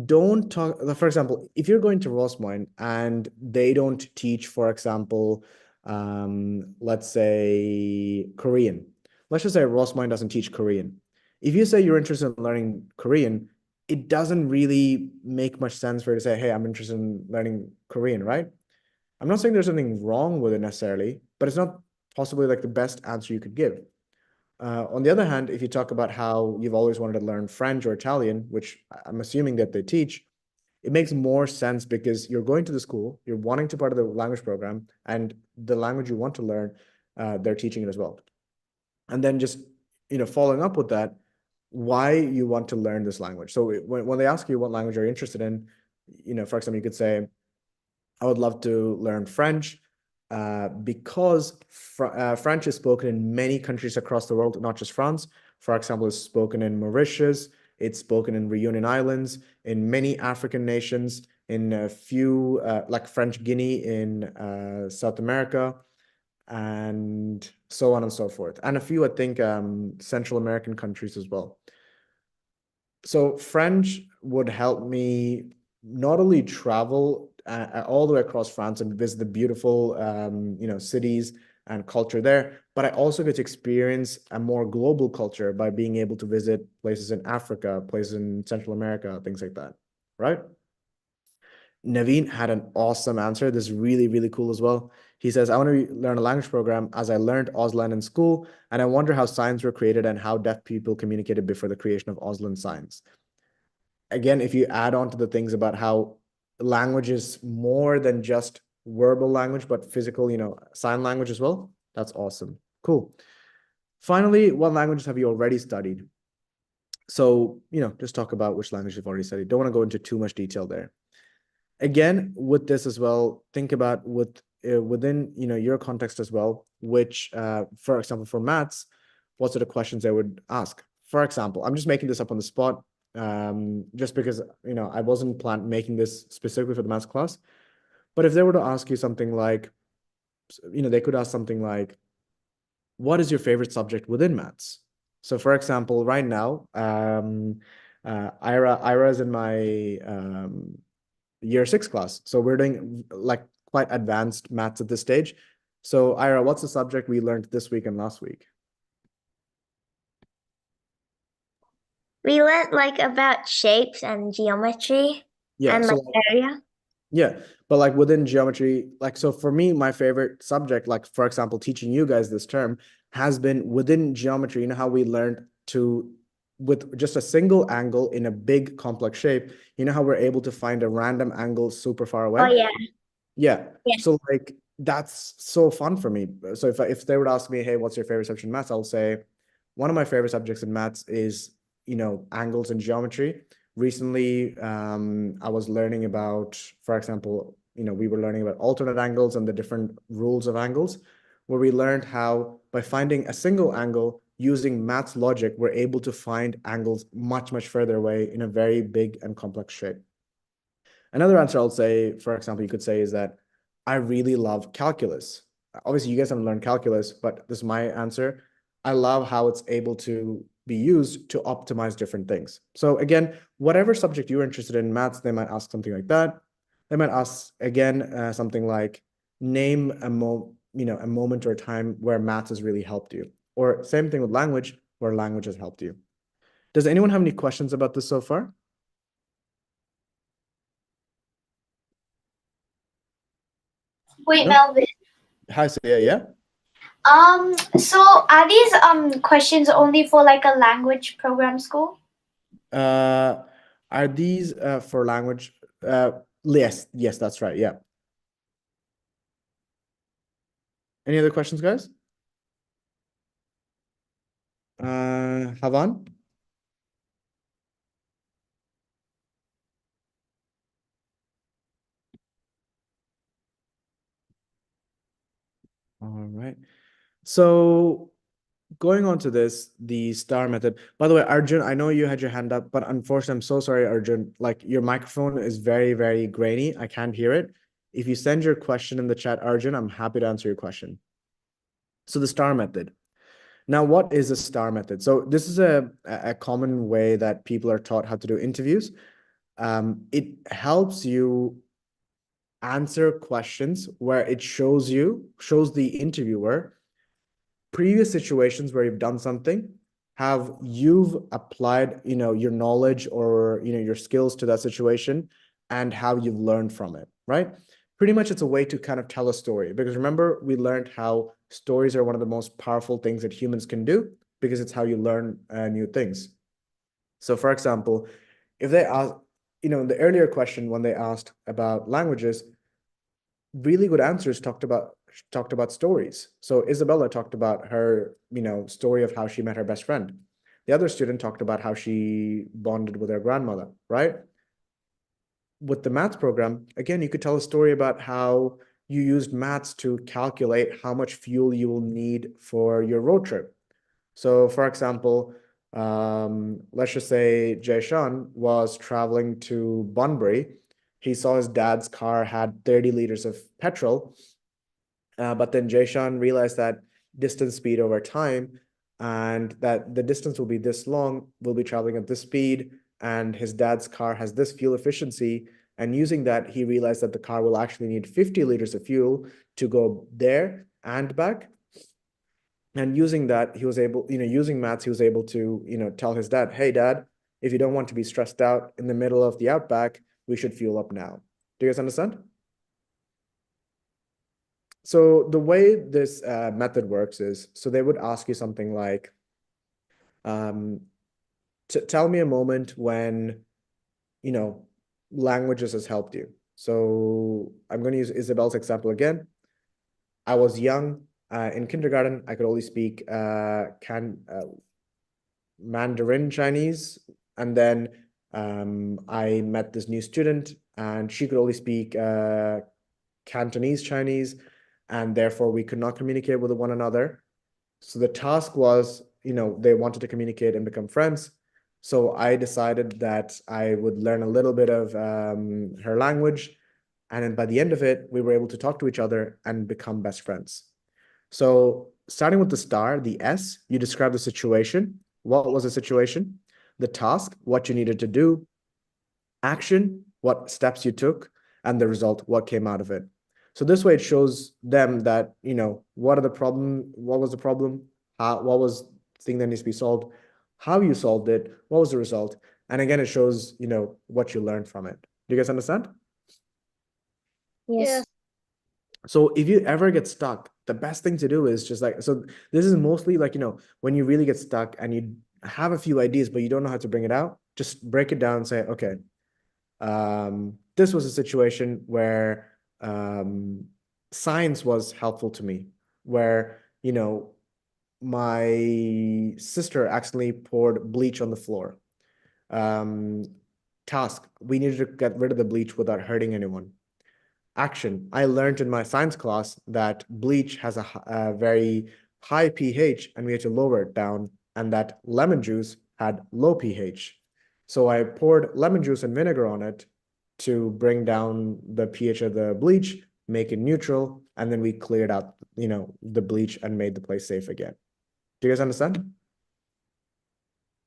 Don't talk, for example, if you're going to Rosmoyne and they don't teach, for example, let's say Korean. Let's just say Rosmoyne doesn't teach Korean. If you say you're interested in learning Korean, it doesn't really make much sense for you to say, hey, I'm interested in learning Korean, right? I'm not saying there's something wrong with it necessarily, but it's not possibly like the best answer you could give. On the other hand, if you talk about how you've always wanted to learn French or Italian, which I'm assuming that they teach, it makes more sense because you're going to the school, you're wanting to part of the language program, and the language you want to learn they're teaching it as well. And then just, following up with that, why you want to learn this language. So when they ask you what language you're interested in, for example, you could say, I would love to learn French because French is spoken in many countries across the world, not just France. For example, it's spoken in Mauritius, it's spoken in Reunion Islands, in many African nations, in a few, like French Guinea in South America, and so on and so forth. And a few, I think, Central American countries as well. So French would help me not only travel all the way across France and visit the beautiful, cities and culture there, but I also get to experience a more global culture by being able to visit places in Africa, places in Central America, things like that, right? Naveen had an awesome answer. This is really, really cool as well. He says, I want to learn a language program as I learned Auslan in school, and I wonder how signs were created and how deaf people communicated before the creation of Auslan signs. Again, if you add on to the things about how language is more than just verbal language, but physical, sign language as well, that's awesome. Cool. Finally, what languages have you already studied? So, just talk about which language you've already studied. Don't want to go into too much detail there. Again, with this as well, think about within your context as well, which for example, for maths, what sort of questions they would ask. For example, I'm just making this up on the spot, just because I wasn't making this specifically for the maths class. But if they were to ask you something like, they could ask something like, what is your favorite subject within maths? So for example, right now, Ira is in my year 6 class. So we're doing like quite advanced maths at this stage. So Ira, what's the subject we learned this week and last week? We learned like about shapes and geometry and so like area. Yeah, but like within geometry, like, so for me, my favorite subject, like for example, teaching you guys this term has been within geometry. You know how we learned to, with just a single angle in a big complex shape, how we're able to find a random angle super far away? Oh yeah. Yeah. Yeah. So like, that's so fun for me. So if they would ask me, hey, what's your favorite subject in maths? I'll say one of my favorite subjects in maths is, angles and geometry. Recently, I was learning about, for example, we were learning about alternate angles and the different rules of angles, where we learned how by finding a single angle using maths logic, we're able to find angles much, much further away in a very big and complex shape. Another answer I'll say, for example, you could say is that I really love calculus. Obviously, you guys haven't learned calculus, but this is my answer. I love how it's able to be used to optimize different things. So again, whatever subject you're interested in maths, they might ask something like that. They might ask again something like, name a moment or a time where maths has really helped you. Or same thing with language, where language has helped you. Does anyone have any questions about this so far? Wait, No? Melvin. Hi, Sia, yeah? So are these questions only for like a language program school? Are these for language? Yes, that's right. Yeah. Any other questions, guys? Havan? All right. So going on to this, the STAR method. By the way, Arjun, I know you had your hand up, but unfortunately, I'm so sorry, Arjun. Like your microphone is very, very grainy. I can't hear it. If you send your question in the chat, Arjun, I'm happy to answer your question. So the STAR method. Now, what is a STAR method? So this is a common way that people are taught how to do interviews. It helps you answer questions where it shows the interviewer previous situations where you've done something, have you've applied, your knowledge or, your skills to that situation and how you've learned from it, right? Pretty much it's a way to kind of tell a story, because remember, we learned how stories are one of the most powerful things that humans can do, because it's how you learn new things. So for example, if they ask, in the earlier question, when they asked about languages, really good answers talked about talked about stories. So Isabella talked about her, story of how she met her best friend. The other student talked about how she bonded with her grandmother, right? With the maths program, again, you could tell a story about how you used maths to calculate how much fuel you will need for your road trip. So for example, let's just say Jayshawn was traveling to Bunbury. He saw his dad's car had 30 liters of petrol, but then Jayshawn realized that distance, speed over time, and that the distance will be this long, we'll be traveling at this speed, and his dad's car has this fuel efficiency. And using that, he realized that the car will actually need 50 liters of fuel to go there and back. And using that, he was able, using maths, he was able to, tell his dad, hey, Dad, if you don't want to be stressed out in the middle of the outback, we should fuel up now. Do you guys understand? So the way this method works is, so they would ask you something like, tell me a moment when, languages has helped you. So I'm going to use Isabel's example again. I was young. In kindergarten, I could only speak Mandarin Chinese. And then I met this new student and she could only speak Cantonese Chinese. And therefore we could not communicate with one another. So the task was, they wanted to communicate and become friends. So I decided that I would learn a little bit of her language. And then by the end of it, we were able to talk to each other and become best friends. So starting with the star, the S, you describe the situation. What was the situation? The task, what you needed to do. Action, what steps you took. And the result, what came out of it. So this way it shows them that, what was the problem, what was the thing that needs to be solved, how you solved it, what was the result. And again, it shows, what you learned from it. Do you guys understand? Yes. So if you ever get stuck, the best thing to do is just so this is mostly when you really get stuck and you have a few ideas, but you don't know how to bring it out, just break it down and say, okay, this was a situation where science was helpful to me, where, my sister accidentally poured bleach on the floor. Task, we needed to get rid of the bleach without hurting anyone. Action, I learned in my science class that bleach has a very high pH and we had to lower it down, and that lemon juice had low pH. So I poured lemon juice and vinegar on it to bring down the pH of the bleach, make it neutral, and then we cleared out, the bleach and made the place safe again. Do you guys understand?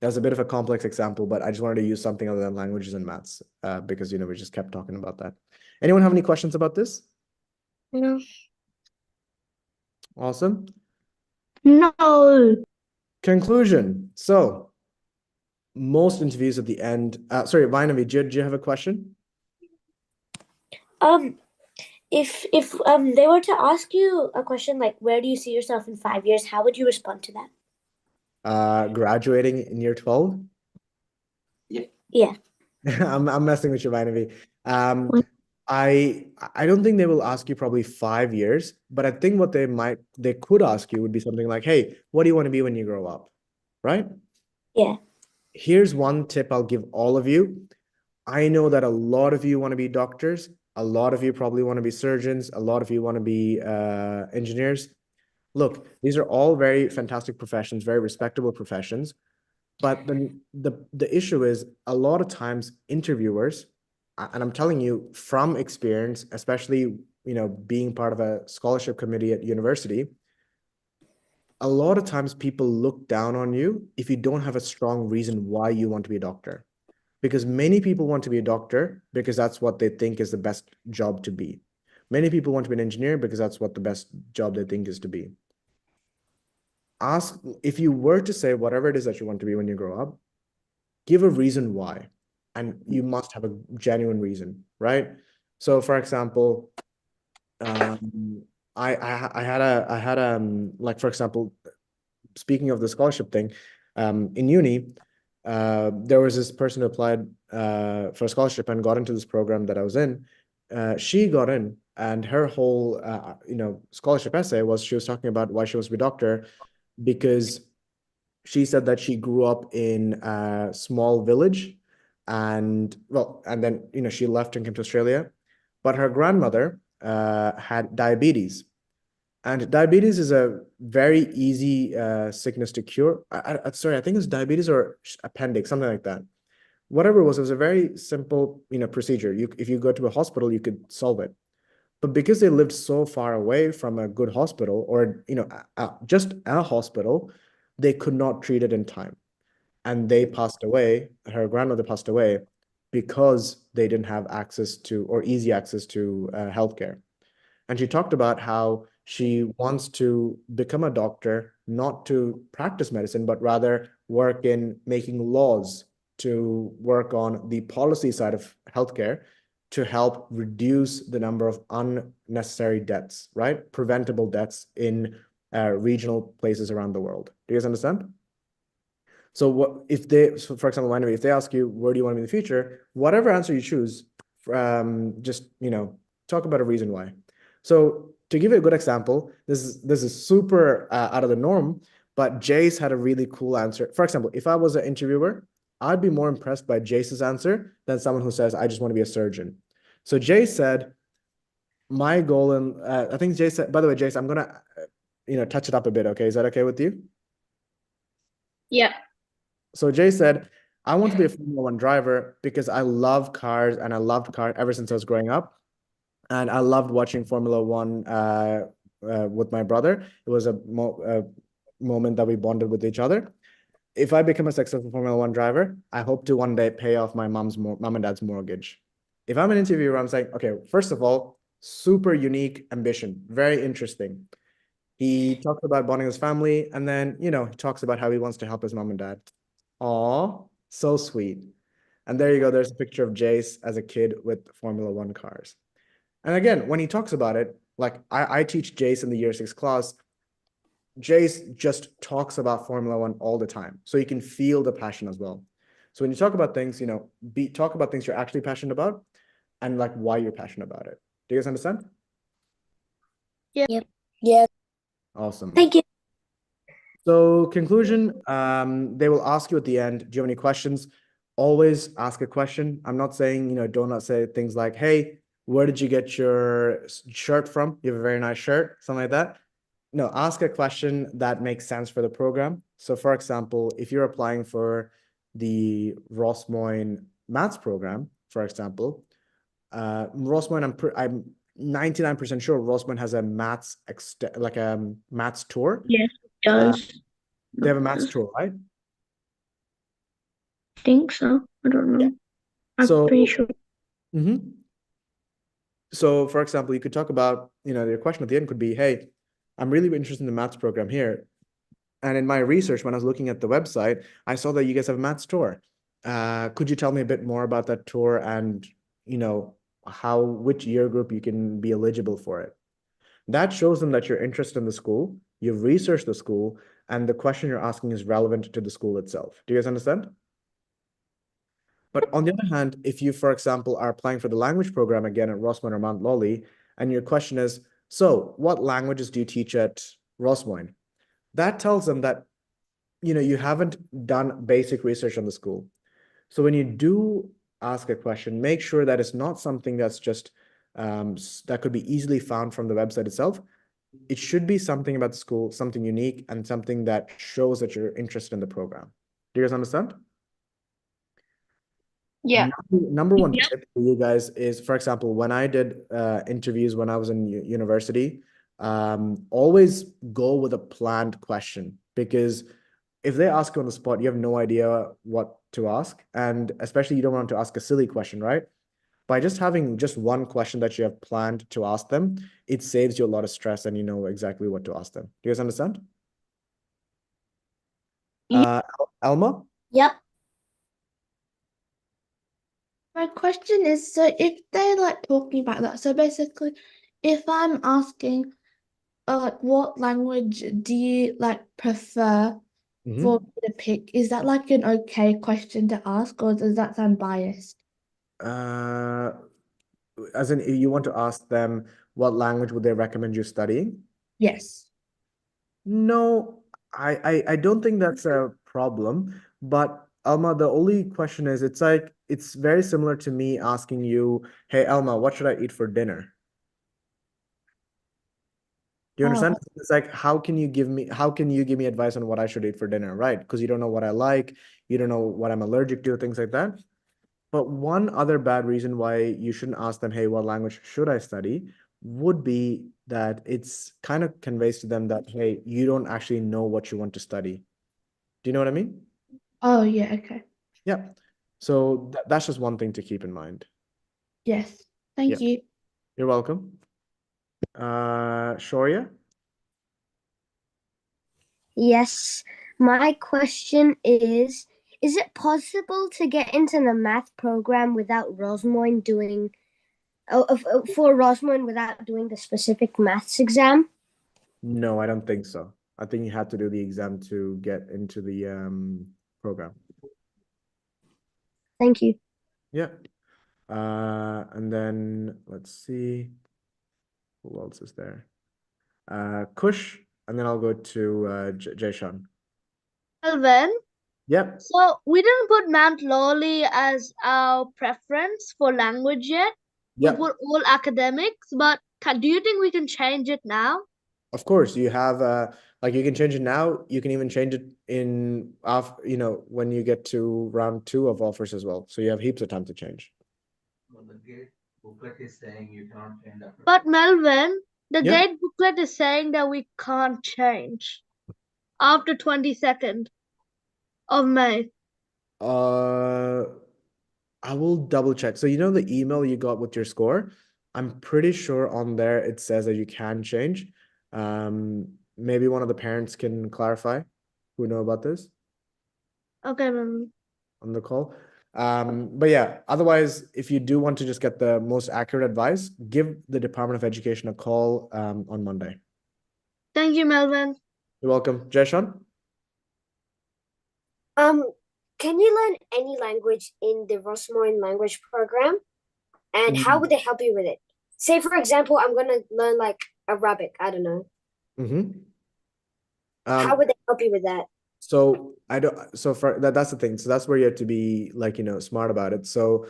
That was a bit of a complex example, but I just wanted to use something other than languages and maths because, we just kept talking about that. Anyone have any questions about this? No. Awesome. No. Conclusion. So most interviews at the end, sorry, Vainavi, do you have a question? If they were to ask you a question like, where do you see yourself in 5 years, how would you respond to that? Graduating in year 12. Yeah. I'm messing with you, Vainavi. I don't think they will ask you probably 5 years, but I think what they could ask you would be something like, hey, what do you want to be when you grow up? Right? Yeah. Here's one tip I'll give all of you. I know that a lot of you want to be doctors. A lot of you probably want to be surgeons. A lot of you want to be engineers. Look, these are all very fantastic professions, very respectable professions. But then the issue is a lot of times interviewers, and I'm telling you from experience, especially, being part of a scholarship committee at university, a lot of times people look down on you if you don't have a strong reason why you want to be a doctor. Because many people want to be a doctor because that's what they think is the best job to be. Many people want to be an engineer because that's what the best job they think is to be. Ask, if you were to say whatever it is that you want to be when you grow up, give a reason why. And you must have a genuine reason, right? So for example, I had like, for example, speaking of the scholarship thing, in uni, there was this person who applied for a scholarship and got into this program that I was in. she got in, and her whole scholarship essay was she was talking about why she wants to be a doctor, because she said that she grew up in a small village, and then she left and came to Australia, but her grandmother had diabetes, and diabetes is a very easy sickness to cure. Sorry, I think it's diabetes or appendix, something like that. Whatever it was a very simple procedure. If you go to a hospital, you could solve it. But because they lived so far away from a good hospital, or just a hospital, they could not treat it in time, and they passed away. Her grandmother passed away because they didn't have access to, or easy access to, healthcare. And she talked about how she wants to become a doctor, not to practice medicine, but rather work in making laws, to work on the policy side of healthcare, to help reduce the number of unnecessary deaths, right? Preventable deaths in regional places around the world. Do you guys understand? So for example, if they ask you, where do you want to be in the future? Whatever answer you choose, just, talk about a reason why. So to give you a good example, this is super out of the norm, but Jace had a really cool answer. For example, if I was an interviewer, I'd be more impressed by Jace's answer than someone who says, I just want to be a surgeon. So Jace said, my goal, and I think Jace said, by the way, Jace, I'm gonna touch it up a bit. Okay, is that okay with you? Yeah. So Jace said, I want to be a Formula One driver because I love cars, and I loved cars ever since I was growing up. And I loved watching Formula One with my brother. It was a moment that we bonded with each other. If I become a successful Formula One driver, I hope to one day pay off my mom and dad's mortgage. If I'm an interviewer, I'm saying, okay, first of all, super unique ambition, very interesting. He talks about bonding his family, and then, he talks about how he wants to help his mom and dad. Aw, so sweet. And there you go. There's a picture of Jace as a kid with Formula One cars. And again, when he talks about it, like I teach Jace in the year 6 class, Jace just talks about Formula One all the time. So you can feel the passion as well. So when you talk about things, talk about things you're actually passionate about, and like why you're passionate about it. Do you guys understand? Yep. Yeah. Awesome. Thank you. So conclusion, they will ask you at the end, do you have any questions? Always ask a question. I'm not saying, do not say things like, hey, where did you get your shirt from? You have a very nice shirt, something like that. No, ask a question that makes sense for the program. So for example, if you're applying for the Ross Moyne maths program, for example, Ross Moyne, I'm 99% sure Ross Moyne has a maths maths tour. Yes, it does. They have a maths tour, right? I think so. I don't know. I'm pretty sure. So for example, you could talk about, your question at the end could be, hey, I'm really interested in the maths program here. And in my research, when I was looking at the website, I saw that you guys have a maths tour. Could you tell me a bit more about that tour, and, which year group you can be eligible for it? That shows them that you're interested in the school, you've researched the school, and the question you're asking is relevant to the school itself. Do you guys understand? But on the other hand, if you, for example, are applying for the language program again at Ross Moyne or Mount Lawley, and your question is, so what languages do you teach at Ross Moyne? That tells them that, you haven't done basic research on the school. So when you do ask a question, make sure that it's not something that's just, that could be easily found from the website itself. It should be something about the school, something unique, and something that shows that you're interested in the program. Do you guys understand? Yeah. Number one tip for you guys is, for example, when I did interviews when I was in university, always go with a planned question, because if they ask you on the spot, you have no idea what to ask. And especially you don't want to ask a silly question, right? By just having just one question that you have planned to ask them, it saves you a lot of stress, and you know exactly what to ask them. Do you guys understand? Alma? Yep. My question is, so if they're like talking about that, so basically, if I'm asking, what language do you like prefer for me to pick, is that like an okay question to ask, or does that sound biased? as in you want to ask them what language would they recommend you studying? Yes. No, I don't think that's a problem. But Alma, the only question is, it's very similar to me asking you, hey Alma, what should I eat for dinner? Do you understand? It's like, how can you give me advice on what I should eat for dinner, right? Because you don't know what I like, you don't know what I'm allergic to, things like that. But one other bad reason why you shouldn't ask them, hey, what language should I study, would be that it's kind of conveys to them that, hey, you don't actually know what you want to study. Do you know what I mean? Oh, yeah, okay. Yeah. So that's just one thing to keep in mind. Yes. Thank Yeah. you. You're welcome. Shoria? Yes, my question is it possible to get into the math program without Rosamond doing, for Rosamond without doing the specific maths exam? No, I don't think so. I think you have to do the exam to get into the program. Thank you. Yeah. And then let's see. Who else is there? Kush, and then I'll go to Jayshawn. Melvin, Yep. so we didn't put Mount Lawley as our preference for language yet. Yep. We put all academics, but do you think we can change it now? Of course, you have like you can change it now. You can even change it in when you get to round 2 of offers as well. So you have heaps of time to change. Well, the GATE booklet is saying you cannot change after. But Melvin, the Yeah. GATE booklet is saying that we can't change after 22nd of May. I will double check. So you know the email you got with your score? I'm pretty sure on there it says that you can change. Maybe one of the parents can clarify who know about this Okay, Melvin. on the call. But yeah, otherwise, if you do want to just get the most accurate advice, give the Department of Education a call on Monday. Thank you, Melvin. You're welcome. Jayshawn? Can you learn any language in the Rosamond language program? And how would they help you with it? Say, for example, I'm gonna learn like Arabic. I don't know. Mm-hmm. How would they help you with that? So for that's the thing. So that's where you have to be like, smart about it. So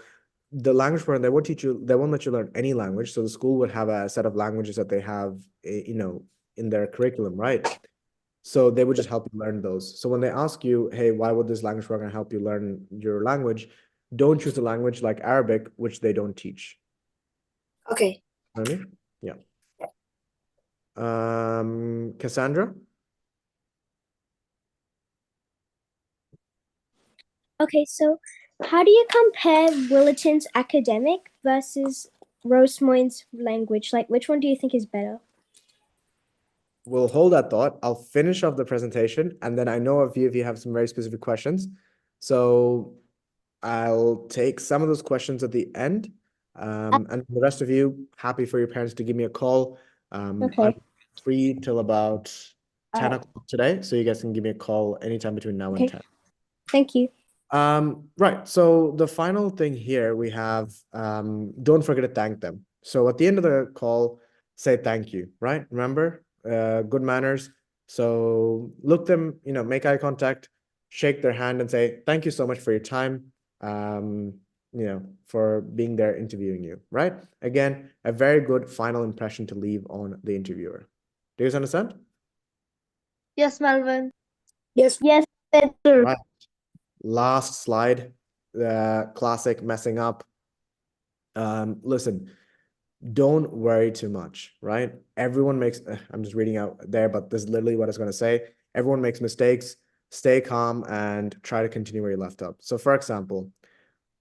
the language program, they won't let you learn any language. So the school would have a set of languages that they have, in their curriculum, right? So they would just help you learn those. So when they ask you, hey, why would this language program help you learn your language? Don't choose a language like Arabic, which they don't teach. Okay. Know what I mean? Yeah. Cassandra? Okay, so how do you compare Willerton's academic versus Rosamond's language? Like, which one do you think is better? We'll hold that thought. I'll finish off the presentation, and then I know a few of you have some very specific questions. So I'll take some of those questions at the end. And the rest of you, happy for your parents to give me a call. Okay. I'm free till about 10 o'clock today, so you guys can give me a call anytime between now and 10. Thank you. Right. So the final thing here we have, don't forget to thank them. So at the end of the call, say thank you, right? Remember, good manners. So look them, make eye contact, shake their hand and say, thank you so much for your time, for being there interviewing you, right? Again, a very good final impression to leave on the interviewer. Do you guys understand? Yes, Melvin. Yes. Yes. Right. Last slide, the classic messing up. Listen, don't worry too much, right? Everyone makes, I'm just reading out there, but this is literally what it's going to say. Everyone makes mistakes. Stay calm and try to continue where you left up. So for example,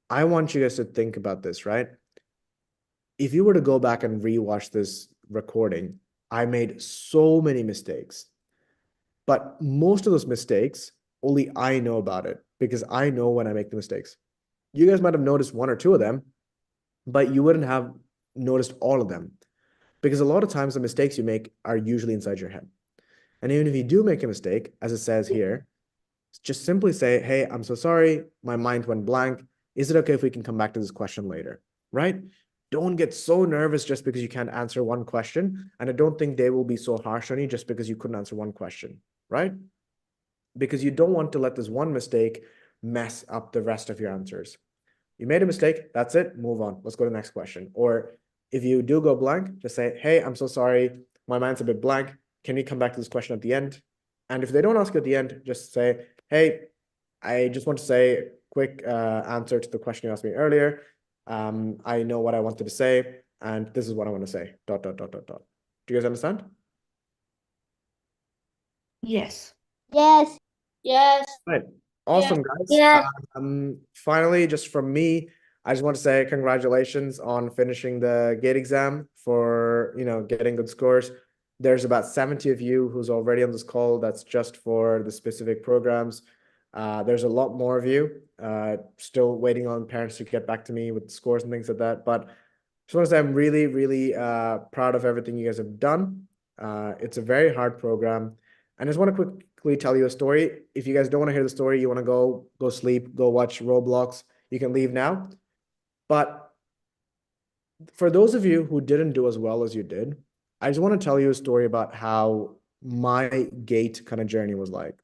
I want you guys to think about this, right? If you were to go back and rewatch this recording, I made so many mistakes, but most of those mistakes, only I know about it because I know when I make the mistakes. You guys might have noticed 1 or 2 of them, but you wouldn't have noticed all of them because a lot of times the mistakes you make are usually inside your head. And even if you do make a mistake, as it says here, just simply say, hey, I'm so sorry. My mind went blank. Is it okay if we can come back to this question later? Right? don't get so nervous just because you can't answer one question. And I don't think they will be so harsh on you just because you couldn't answer one question, right? Because you don't want to let this one mistake mess up the rest of your answers. You made a mistake, that's it, move on. Let's go to the next question. Or if you do go blank, just say, hey, I'm so sorry, my mind's a bit blank. Can we come back to this question at the end? And if they don't ask you at the end, just say, hey, I just want to say a quick answer to the question you asked me earlier. I know what I wanted to say, and this is what I want to say, ... Do you guys understand? Yes. Yes. Yes. Right. Awesome, guys. Yeah. Finally, just from me, I just want to say congratulations on finishing the GATE exam for, getting good scores. There's about 70 of you who's already on this call. That's just for the specific programs. There's a lot more of you still waiting on parents to get back to me with scores and things like that. But just want to say I'm really, really proud of everything you guys have done. It's a very hard program. And I just want to quickly tell you a story. If you guys don't want to hear the story, you want to go sleep, go watch Roblox, you can leave now. But for those of you who didn't do as well as you did, I just want to tell you a story about how my GATE kind of journey was like.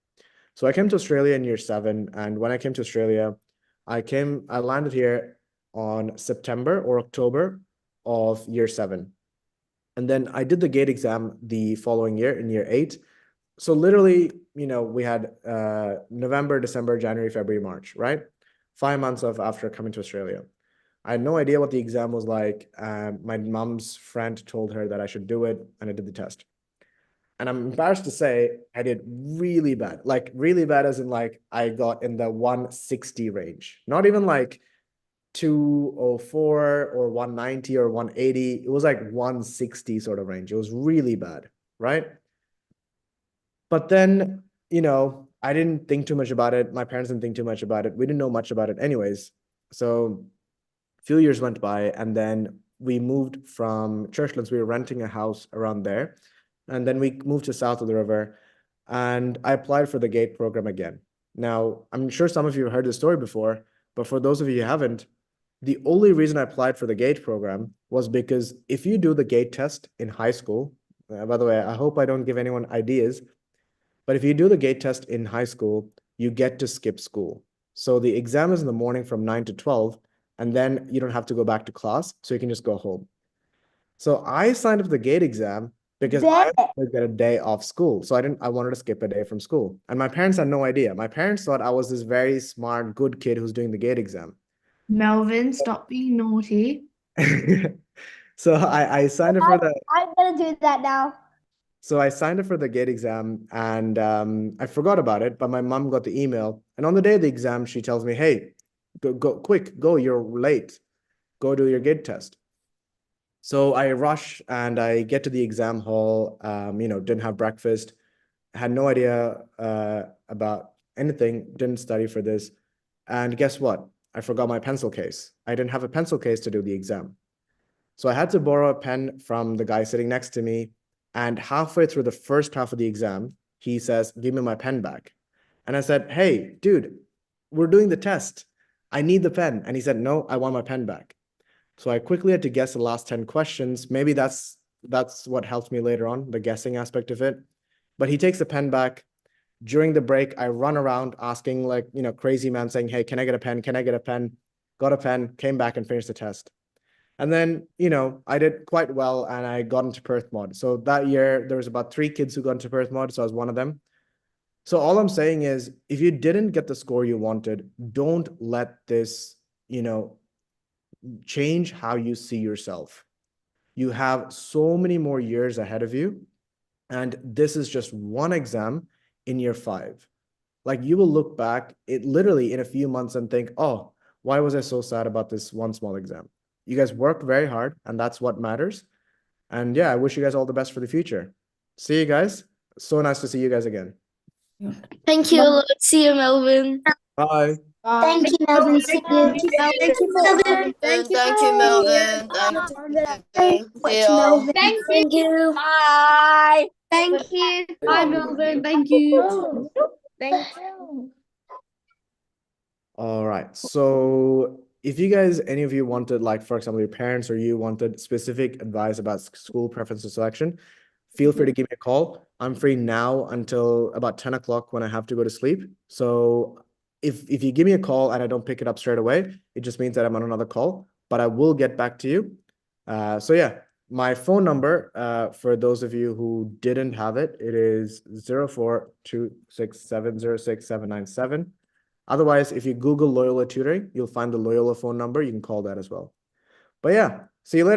So I came to Australia in year 7, and when I came to Australia, I landed here on September or October of year 7. And then I did the GATE exam the following year in year 8. So literally, we had November, December, January, February, March, right? 5 months after coming to Australia. I had no idea what the exam was like. My mom's friend told her that I should do it, and I did the test. And I'm embarrassed to say I did really bad, like really bad as in like I got in the 160 range, not even like 204 or 190 or 180. It was like 160 sort of range. It was really bad, right? But then, I didn't think too much about it. My parents didn't think too much about it. We didn't know much about it anyways. So a few years went by, and then we moved from Churchlands. We were renting a house around there. And then we moved to south of the river, and I applied for the GATE program again. Now, I'm sure some of you have heard this story before, but for those of you who haven't, the only reason I applied for the GATE program was because if you do the GATE test in high school, by the way, I hope I don't give anyone ideas, but if you do the GATE test in high school, you get to skip school. So the exam is in the morning from 9 to 12, and then you don't have to go back to class, so you can just go home. So I signed up for the GATE exam because I wanted to get a day off school. So I wanted to skip a day from school. And my parents had no idea. My parents thought I was this very smart, good kid who's doing the GATE exam. Melvin, stop being naughty. So I signed up for the... I'm gonna do that now. So I signed up for the GATE exam, and I forgot about it, but my mom got the email. And on the day of the exam, she tells me, hey, go quick, go, you're late. Go do your GATE test. So I rush and I get to the exam hall, didn't have breakfast, had no idea about anything, didn't study for this. And guess what? I forgot my pencil case. I didn't have a pencil case to do the exam. So I had to borrow a pen from the guy sitting next to me. And halfway through the first half of the exam, he says, give me my pen back. And I said, hey, dude, we're doing the test. I need the pen. And he said, no, I want my pen back. So I quickly had to guess the last 10 questions. Maybe that's what helped me later on, the guessing aspect of it. But he takes the pen back. During the break, I run around asking crazy man saying, hey, can I get a pen? Can I get a pen? Got a pen, came back and finished the test. And then, I did quite well and I got into Perth Mod. So that year there was about 3 kids who got into Perth Mod. So I was one of them. So all I'm saying is if you didn't get the score you wanted, don't let this, change how you see yourself. You have so many more years ahead of you. And this is just one exam in year 5. Like you will look back literally in a few months and think, oh, why was I so sad about this one small exam? You guys worked very hard and that's what matters. And yeah, I wish you guys all the best for the future. See you guys. So nice to see you guys again. Thank you a lot. See you, Melvin. Bye. Thank you, Melvin. See you. Thank you, Melvin. Thank you, Melvin. Thank you. Thank you. Bye. Thank you. Bye, Melvin. Thank you. Thank you. All right. So if you guys, any of you wanted, like, for example, your parents or you wanted specific advice about school preference and selection, feel free to give me a call. I'm free now until about 10 o'clock when I have to go to sleep. So if you give me a call and I don't pick it up straight away, it just means that I'm on another call, but I will get back to you. So yeah, my phone number, for those of you who didn't have it, it is 0426706797. Otherwise, if you Google Loyola Tutoring, you'll find the Loyola phone number. You can call that as well. But yeah, see you later.